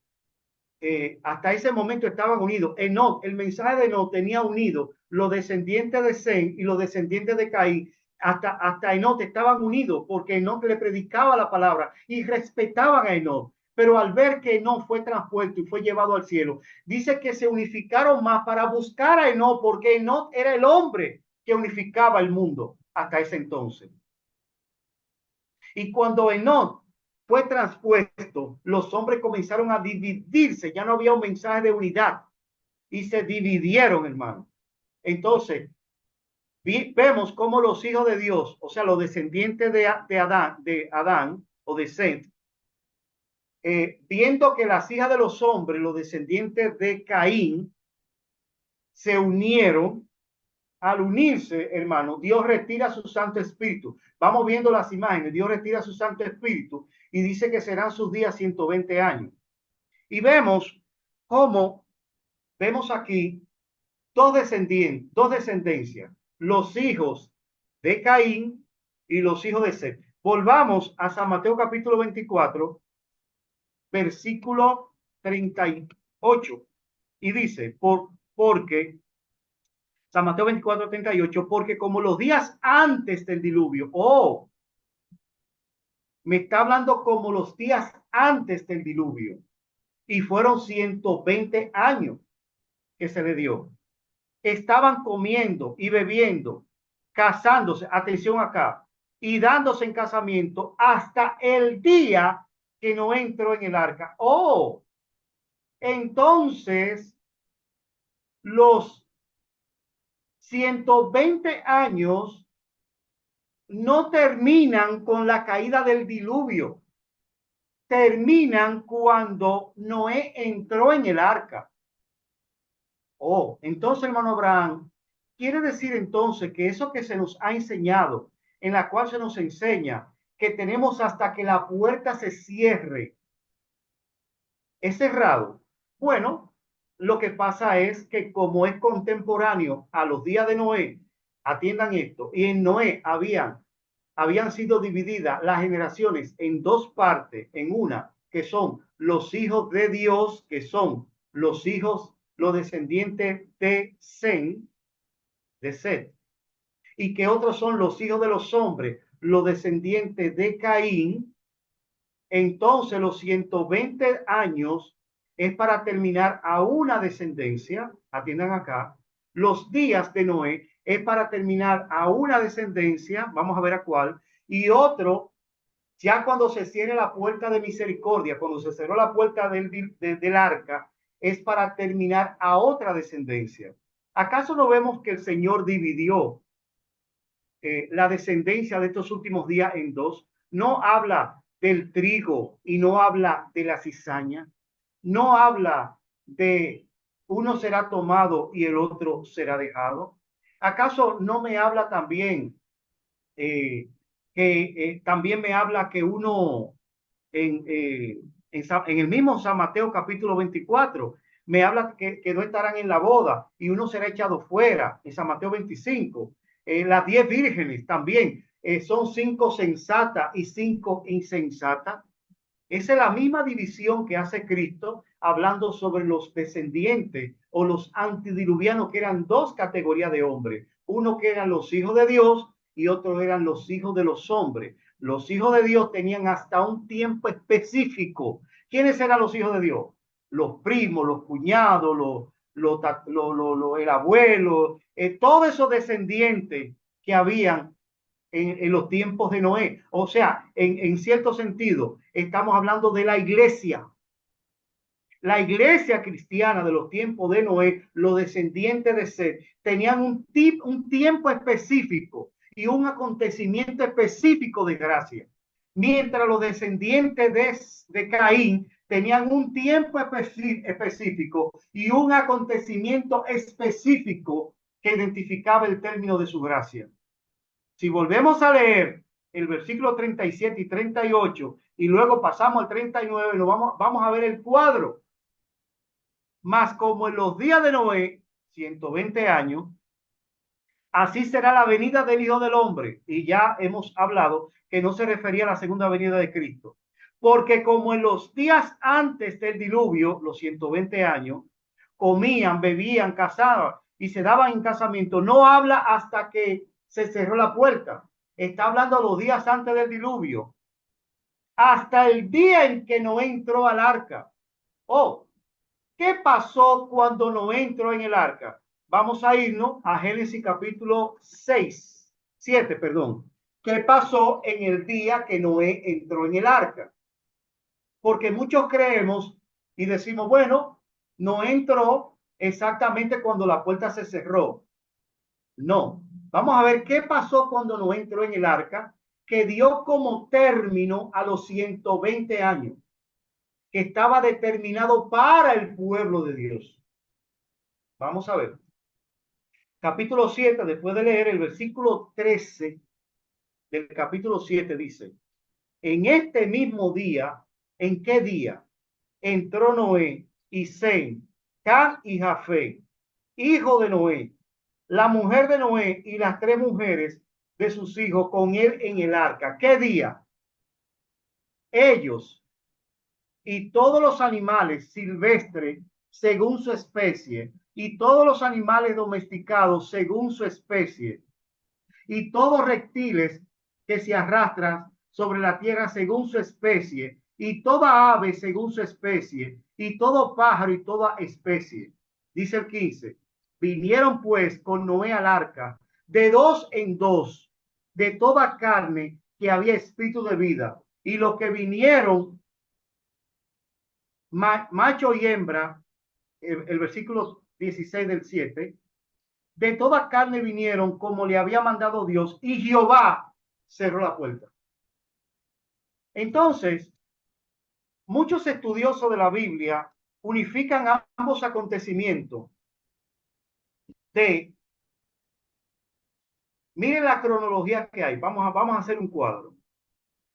hasta ese momento estaban unidos. Enoch, el mensaje de Enoch tenía unido los descendientes de Sem y los descendientes de Caín. Hasta Enoch estaban unidos porque Enoch le predicaba la palabra y respetaban a Enoch. Pero al ver que Enoch fue transpuesto y fue llevado al cielo, dice que se unificaron más para buscar a Enoch, porque Enoch era el hombre que unificaba el mundo hasta ese entonces. Y cuando Enoch fue transpuesto, los hombres comenzaron a dividirse, ya no había un mensaje de unidad y se dividieron, hermano. Entonces, vemos cómo los hijos de Dios, o sea, los descendientes de Adán o de Seth, viendo que las hijas de los hombres, los descendientes de Caín, se unieron. Al unirse, hermano, Dios retira su Santo Espíritu. Vamos viendo las imágenes. Dios retira su Santo Espíritu y dice que serán sus días 120 años. Y vemos cómo, vemos aquí dos descendencias, los hijos de Caín y los hijos de Seth. Volvamos a San Mateo capítulo 24, versículo 38. Y dice, porque San Mateo 24, 38, porque como los días antes del diluvio, me está hablando como los días antes del diluvio, y fueron 120 años que se le dio. Estaban comiendo y bebiendo, casándose, atención acá, y dándose en casamiento hasta el día que no entró en el arca. Oh, entonces los 120 años no terminan con la caída del diluvio, terminan cuando Noé entró en el arca. Oh, entonces, hermano Abraham, quiere decir entonces que eso que se nos ha enseñado, en la cual se nos enseña que tenemos hasta que la puerta se cierre, es cerrado. Bueno, lo que pasa es que como es contemporáneo a los días de Noé, atiendan esto, y en Noé habían sido divididas las generaciones en dos partes, en una que son los hijos de Dios, que son los hijos, los descendientes de Sem, de Set, y que otros son los hijos de los hombres, los descendientes de Caín. Entonces los 120 años es para terminar a una descendencia, atiendan acá, los días de Noé es para terminar a una descendencia, vamos a ver a cuál, y otro, ya cuando se cierre la puerta de misericordia, cuando se cerró la puerta del arca, es para terminar a otra descendencia. ¿Acaso no vemos que el Señor dividió la descendencia de estos últimos días en dos? No habla del trigo y no habla de la cizaña, no habla de uno será tomado y el otro será dejado. ¿Acaso no me habla también eh, también me habla que uno en, en el mismo San Mateo capítulo 24 me habla que no estarán en la boda y uno será echado fuera en San Mateo 25? Las 10 vírgenes también son 5 sensatas y 5 insensatas. Esa es la misma división que hace Cristo hablando sobre los descendientes o los antidiluvianos, que eran dos categorías de hombres. Uno que eran los hijos de Dios y otro eran los hijos de los hombres. Los hijos de Dios tenían hasta un tiempo específico. ¿Quiénes eran los hijos de Dios? Los primos, los cuñados, el abuelo, todos esos descendientes que habían en los tiempos de Noé. O sea, en cierto sentido, estamos hablando de la iglesia. La iglesia cristiana de los tiempos de Noé, los descendientes de Seth, tenían un tiempo específico y un acontecimiento específico de gracia. Mientras los descendientes de Caín tenían un tiempo específico y un acontecimiento específico que identificaba el término de su gracia. Si volvemos a leer el versículo 37 y 38 y luego pasamos al 39, vamos a ver el cuadro. Más como en los días de Noé, 120 años, así será la venida del Hijo del Hombre. Y ya hemos hablado que no se refería a la segunda venida de Cristo. Porque como en los días antes del diluvio, los 120 años, comían, bebían, casaban y se daban en casamiento, no habla hasta que se cerró la puerta. Está hablando los días antes del diluvio. Hasta el día en que no entró al arca. Oh, ¿qué pasó cuando no entró en el arca? Vamos a irnos a Génesis capítulo 7, perdón. ¿Qué pasó en el día que Noé entró en el arca? Porque muchos creemos y decimos, bueno, no entró exactamente cuando la puerta se cerró. No. Vamos a ver qué pasó cuando no entró en el arca, que dio como término a los 120 años, que estaba determinado para el pueblo de Dios. Vamos a ver. Capítulo 7, después de leer el versículo 13 del capítulo 7, dice, en este mismo día, ¿en qué día? Entró Noé y Sem, Cam y Jafé, hijo de Noé, la mujer de Noé y las 3 mujeres de sus hijos con él en el arca. ¿Qué día? Ellos y todos los animales silvestres según su especie, y todos los animales domesticados según su especie, y todos reptiles que se arrastran sobre la tierra según su especie, y toda ave según su especie, y todo pájaro y toda especie. Dice el 15, vinieron pues con Noé al arca de dos en dos, de toda carne que había espíritu de vida. Y los que vinieron, macho y hembra, el versículo 16 del 7, de toda carne vinieron como le había mandado Dios, y Jehová cerró la puerta. Entonces, muchos estudiosos de la Biblia unifican ambos acontecimientos de, miren la cronología que hay, vamos a hacer un cuadro.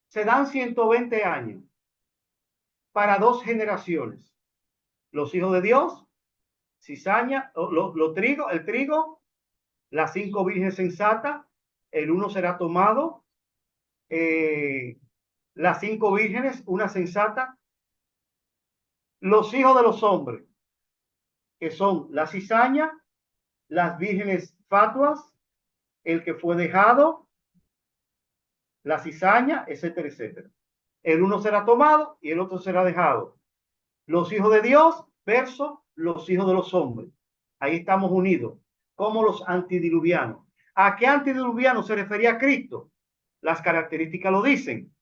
Se dan 120 años para dos generaciones. Los hijos de Dios, cizaña, el trigo, las 5 vírgenes sensatas, el uno será tomado, las 5 vírgenes, una sensata, los hijos de los hombres, que son la cizaña, las vírgenes fatuas, el que fue dejado, la cizaña, etcétera, etcétera. El uno será tomado y el otro será dejado. Los hijos de Dios versus los hijos de los hombres. Ahí estamos unidos, como los antidiluvianos. ¿A qué antidiluviano se refería a Cristo? Las características lo dicen,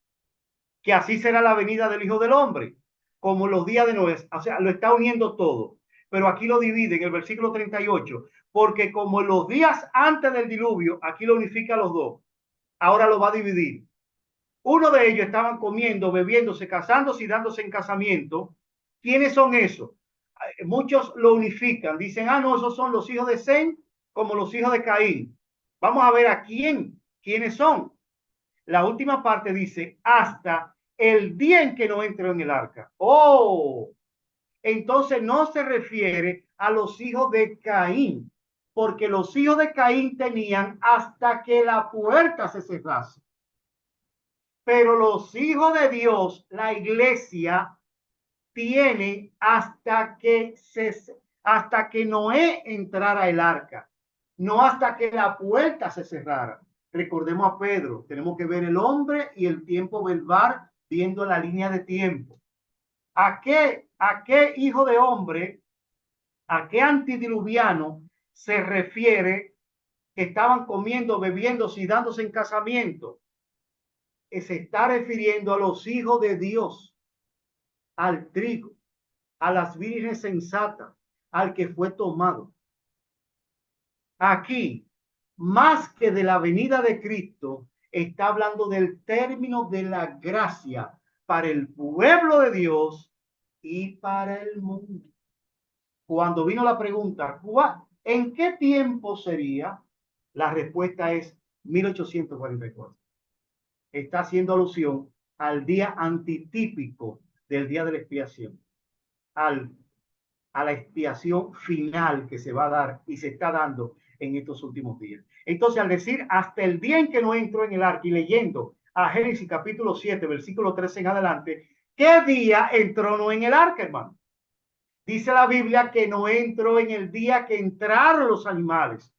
que así será la venida del Hijo del Hombre, como los días de Noé. O sea, lo está uniendo todo. Pero aquí lo divide en el versículo 38, porque como en los días antes del diluvio, aquí lo unifica a los dos. Ahora lo va a dividir. Uno de ellos estaban comiendo, bebiéndose, casándose y dándose en casamiento. ¿Quiénes son esos? Muchos lo unifican. Dicen, no, esos son los hijos de Sem como los hijos de Caín. Vamos a ver quiénes son. La última parte dice, hasta el día en que no entró en el arca. Oh, entonces no se refiere a los hijos de Caín, porque los hijos de Caín tenían hasta que la puerta se cerrase. Pero los hijos de Dios, la iglesia, tiene hasta que Noé entrara el arca, no hasta que la puerta se cerrara. Recordemos a Pedro, tenemos que ver el hombre y el tiempo verbal viendo la línea de tiempo. ¿A qué hijo de hombre, a qué antidiluviano se refiere que estaban comiendo, bebiendo y dándose en casamiento? Se está refiriendo a los hijos de Dios, al trigo, a las vírgenes sensatas, al que fue tomado. Aquí, más que de la venida de Cristo, está hablando del término de la gracia para el pueblo de Dios y para el mundo. Cuando vino la pregunta, ¿en qué tiempo sería? La respuesta es 1844. Está haciendo alusión al día antitípico del día de la expiación, a la expiación final que se va a dar y se está dando en estos últimos días. Entonces, al decir hasta el día en que no entró en el arca y leyendo a Génesis capítulo 7, versículo 13 en adelante, ¿qué día entró no en el arca, hermano? Dice la Biblia que no entró en el día que entraron los animales.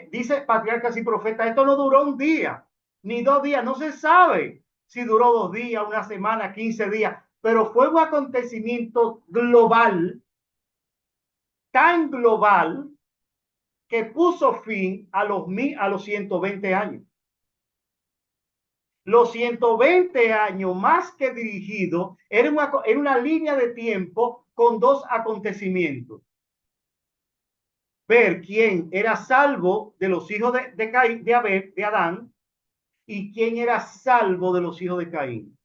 Dice Patriarcas y Profetas, esto no duró un día, ni 2 días, no se sabe si duró 2 días, una semana, 15 días, pero fue un acontecimiento global, tan global, que puso fin a los 120 años. Los 120 años más que dirigido era una línea de tiempo con 2 acontecimientos. Ver quién era salvo de los hijos de Adán y quién era salvo de los hijos de Caín.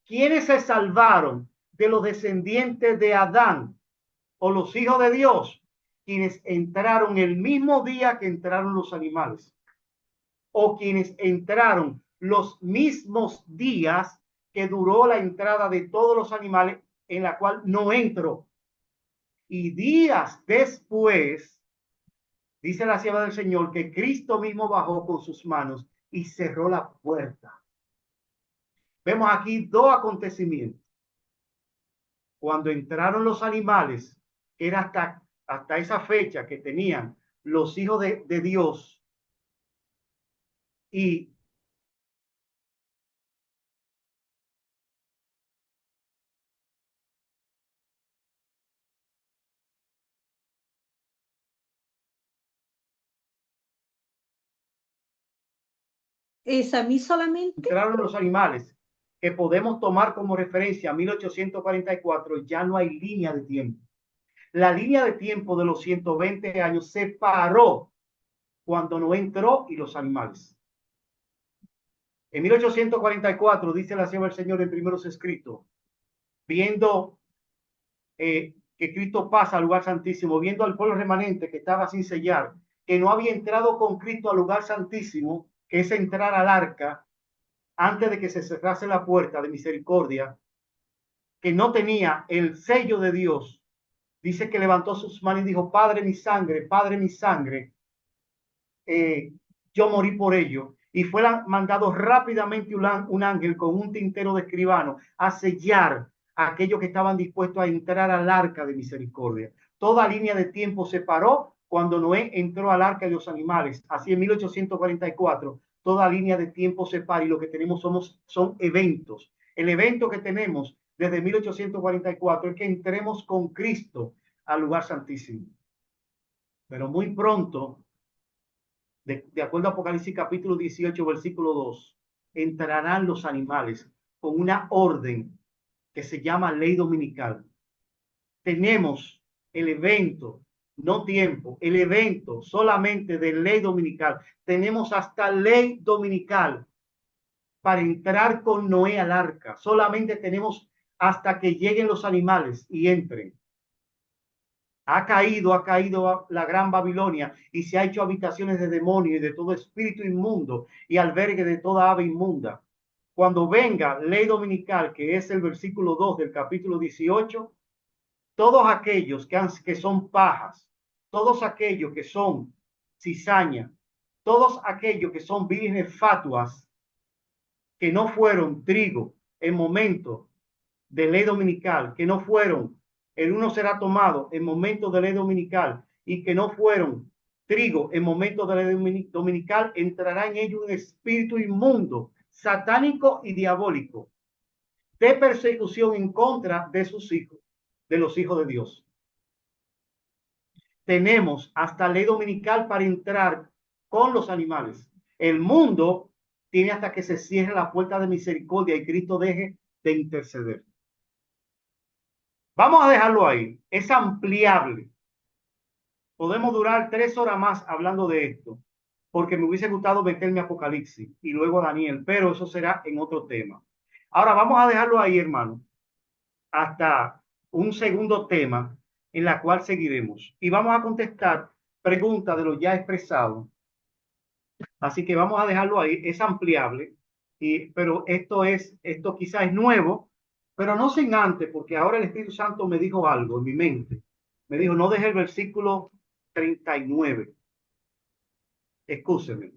¿Quiénes se salvaron de los descendientes de Adán o los hijos de Dios? Quienes entraron el mismo día que entraron los animales, o quienes entraron los mismos días que duró la entrada de todos los animales, en la cual no entró. Y días después, dice la sierva del Señor, que Cristo mismo bajó con sus manos y cerró la puerta. Vemos aquí 2 acontecimientos. Cuando entraron los animales, era hasta esa fecha que tenían los hijos de Dios, y ¿Es a mí solamente? Entraron los animales que podemos tomar como referencia a 1844. Ya no hay línea de tiempo. La línea de tiempo de los 120 años se paró cuando no entró y los animales. En 1844 dice la sierva del Señor en primeros escritos, viendo que Cristo pasa al lugar santísimo, viendo al pueblo remanente que estaba sin sellar, que no había entrado con Cristo al lugar santísimo, que es entrar al arca antes de que se cerrase la puerta de misericordia, que no tenía el sello de Dios. Dice que levantó sus manos y dijo, Padre, mi sangre, eh, yo morí por ello. Y fue mandado rápidamente un ángel con un tintero de escribano a sellar a aquellos que estaban dispuestos a entrar al arca de misericordia. Toda línea de tiempo se paró cuando Noé entró al arca de los animales. Así en 1844, toda línea de tiempo se para y lo que tenemos son eventos. El evento que tenemos desde 1844 es que entremos con Cristo al lugar santísimo. Pero muy pronto, de acuerdo a Apocalipsis capítulo 18, versículo 2, entrarán los animales con una orden que se llama ley dominical. Tenemos el evento, no tiempo, el evento solamente de ley dominical. Tenemos hasta ley dominical para entrar con Noé al arca. Solamente tenemos hasta que lleguen los animales y entren. Ha caído la gran Babilonia y se ha hecho habitaciones de demonios y de todo espíritu inmundo y albergue de toda ave inmunda. Cuando venga ley dominical, que es el versículo 2 del capítulo 18, todos aquellos que son pajas, todos aquellos que son cizaña, todos aquellos que son vírgenes fatuas, que no fueron trigo en momento de ley dominical, que no fueron, el uno será tomado en momentos de ley dominical y que no fueron trigo en momentos de ley dominical, entrará en ellos un espíritu inmundo, satánico y diabólico, de persecución en contra de sus hijos, de los hijos de Dios. Tenemos hasta ley dominical para entrar con los animales. El mundo tiene hasta que se cierre la puerta de misericordia y Cristo deje de interceder. Vamos a dejarlo ahí. Es ampliable. Podemos durar 3 horas más hablando de esto, porque me hubiese gustado meterme a Apocalipsis y luego a Daniel, pero eso será en otro tema. Ahora vamos a dejarlo ahí, hermano, hasta un segundo tema en la cual seguiremos. Y vamos a contestar preguntas de lo ya expresado. Así que vamos a dejarlo ahí. Es ampliable, pero esto quizás es nuevo, pero no sin antes, porque ahora el Espíritu Santo me dijo algo en mi mente. Me dijo, no deje el versículo 39. Escúcheme.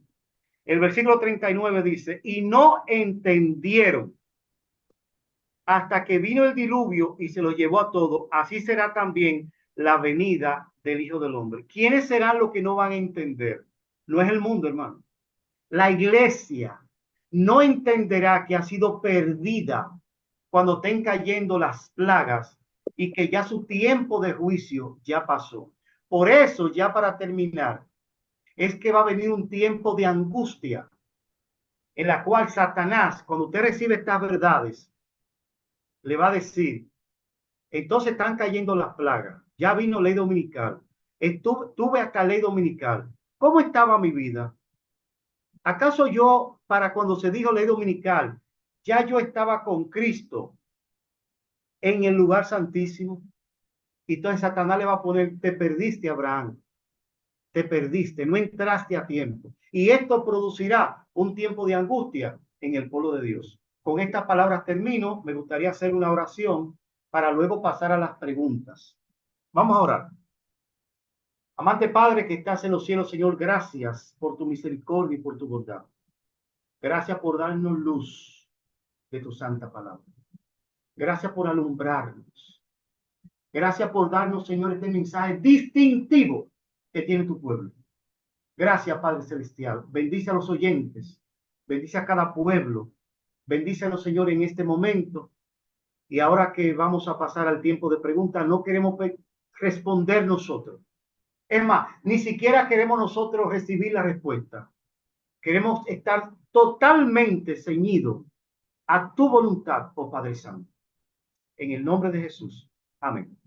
El versículo 39 dice, y no entendieron hasta que vino el diluvio y se lo llevó a todo. Así será también la venida del Hijo del Hombre. ¿Quiénes serán los que no van a entender? No es el mundo, hermano. La iglesia no entenderá que ha sido perdida cuando estén cayendo las plagas y que ya su tiempo de juicio ya pasó. Por eso, ya para terminar, es que va a venir un tiempo de angustia en la cual Satanás, cuando usted recibe estas verdades, le va a decir, entonces están cayendo las plagas, ya vino ley dominical, tuve hasta ley dominical. ¿Cómo estaba mi vida? ¿Acaso yo, para cuando se dijo ley dominical, ya yo estaba con Cristo en el lugar santísimo? Y entonces Satanás le va a poner, te perdiste, Abraham, te perdiste, no entraste a tiempo. Y esto producirá un tiempo de angustia en el pueblo de Dios. Con estas palabras termino. Me gustaría hacer una oración para luego pasar a las preguntas. Vamos a orar. Amante Padre que estás en los cielos, Señor, gracias por tu misericordia y por tu bondad. Gracias por darnos luz de tu santa palabra. Gracias por alumbrarnos. Gracias por darnos, Señor, este mensaje distintivo que tiene tu pueblo. Gracias, Padre Celestial. Bendice a los oyentes. Bendice a cada pueblo. Bendícenos, Señor, en este momento. Y ahora que vamos a pasar al tiempo de preguntas, no queremos responder nosotros. Es más, ni siquiera queremos nosotros recibir la respuesta. Queremos estar totalmente ceñidos a tu voluntad, oh Padre Santo. En el nombre de Jesús. Amén.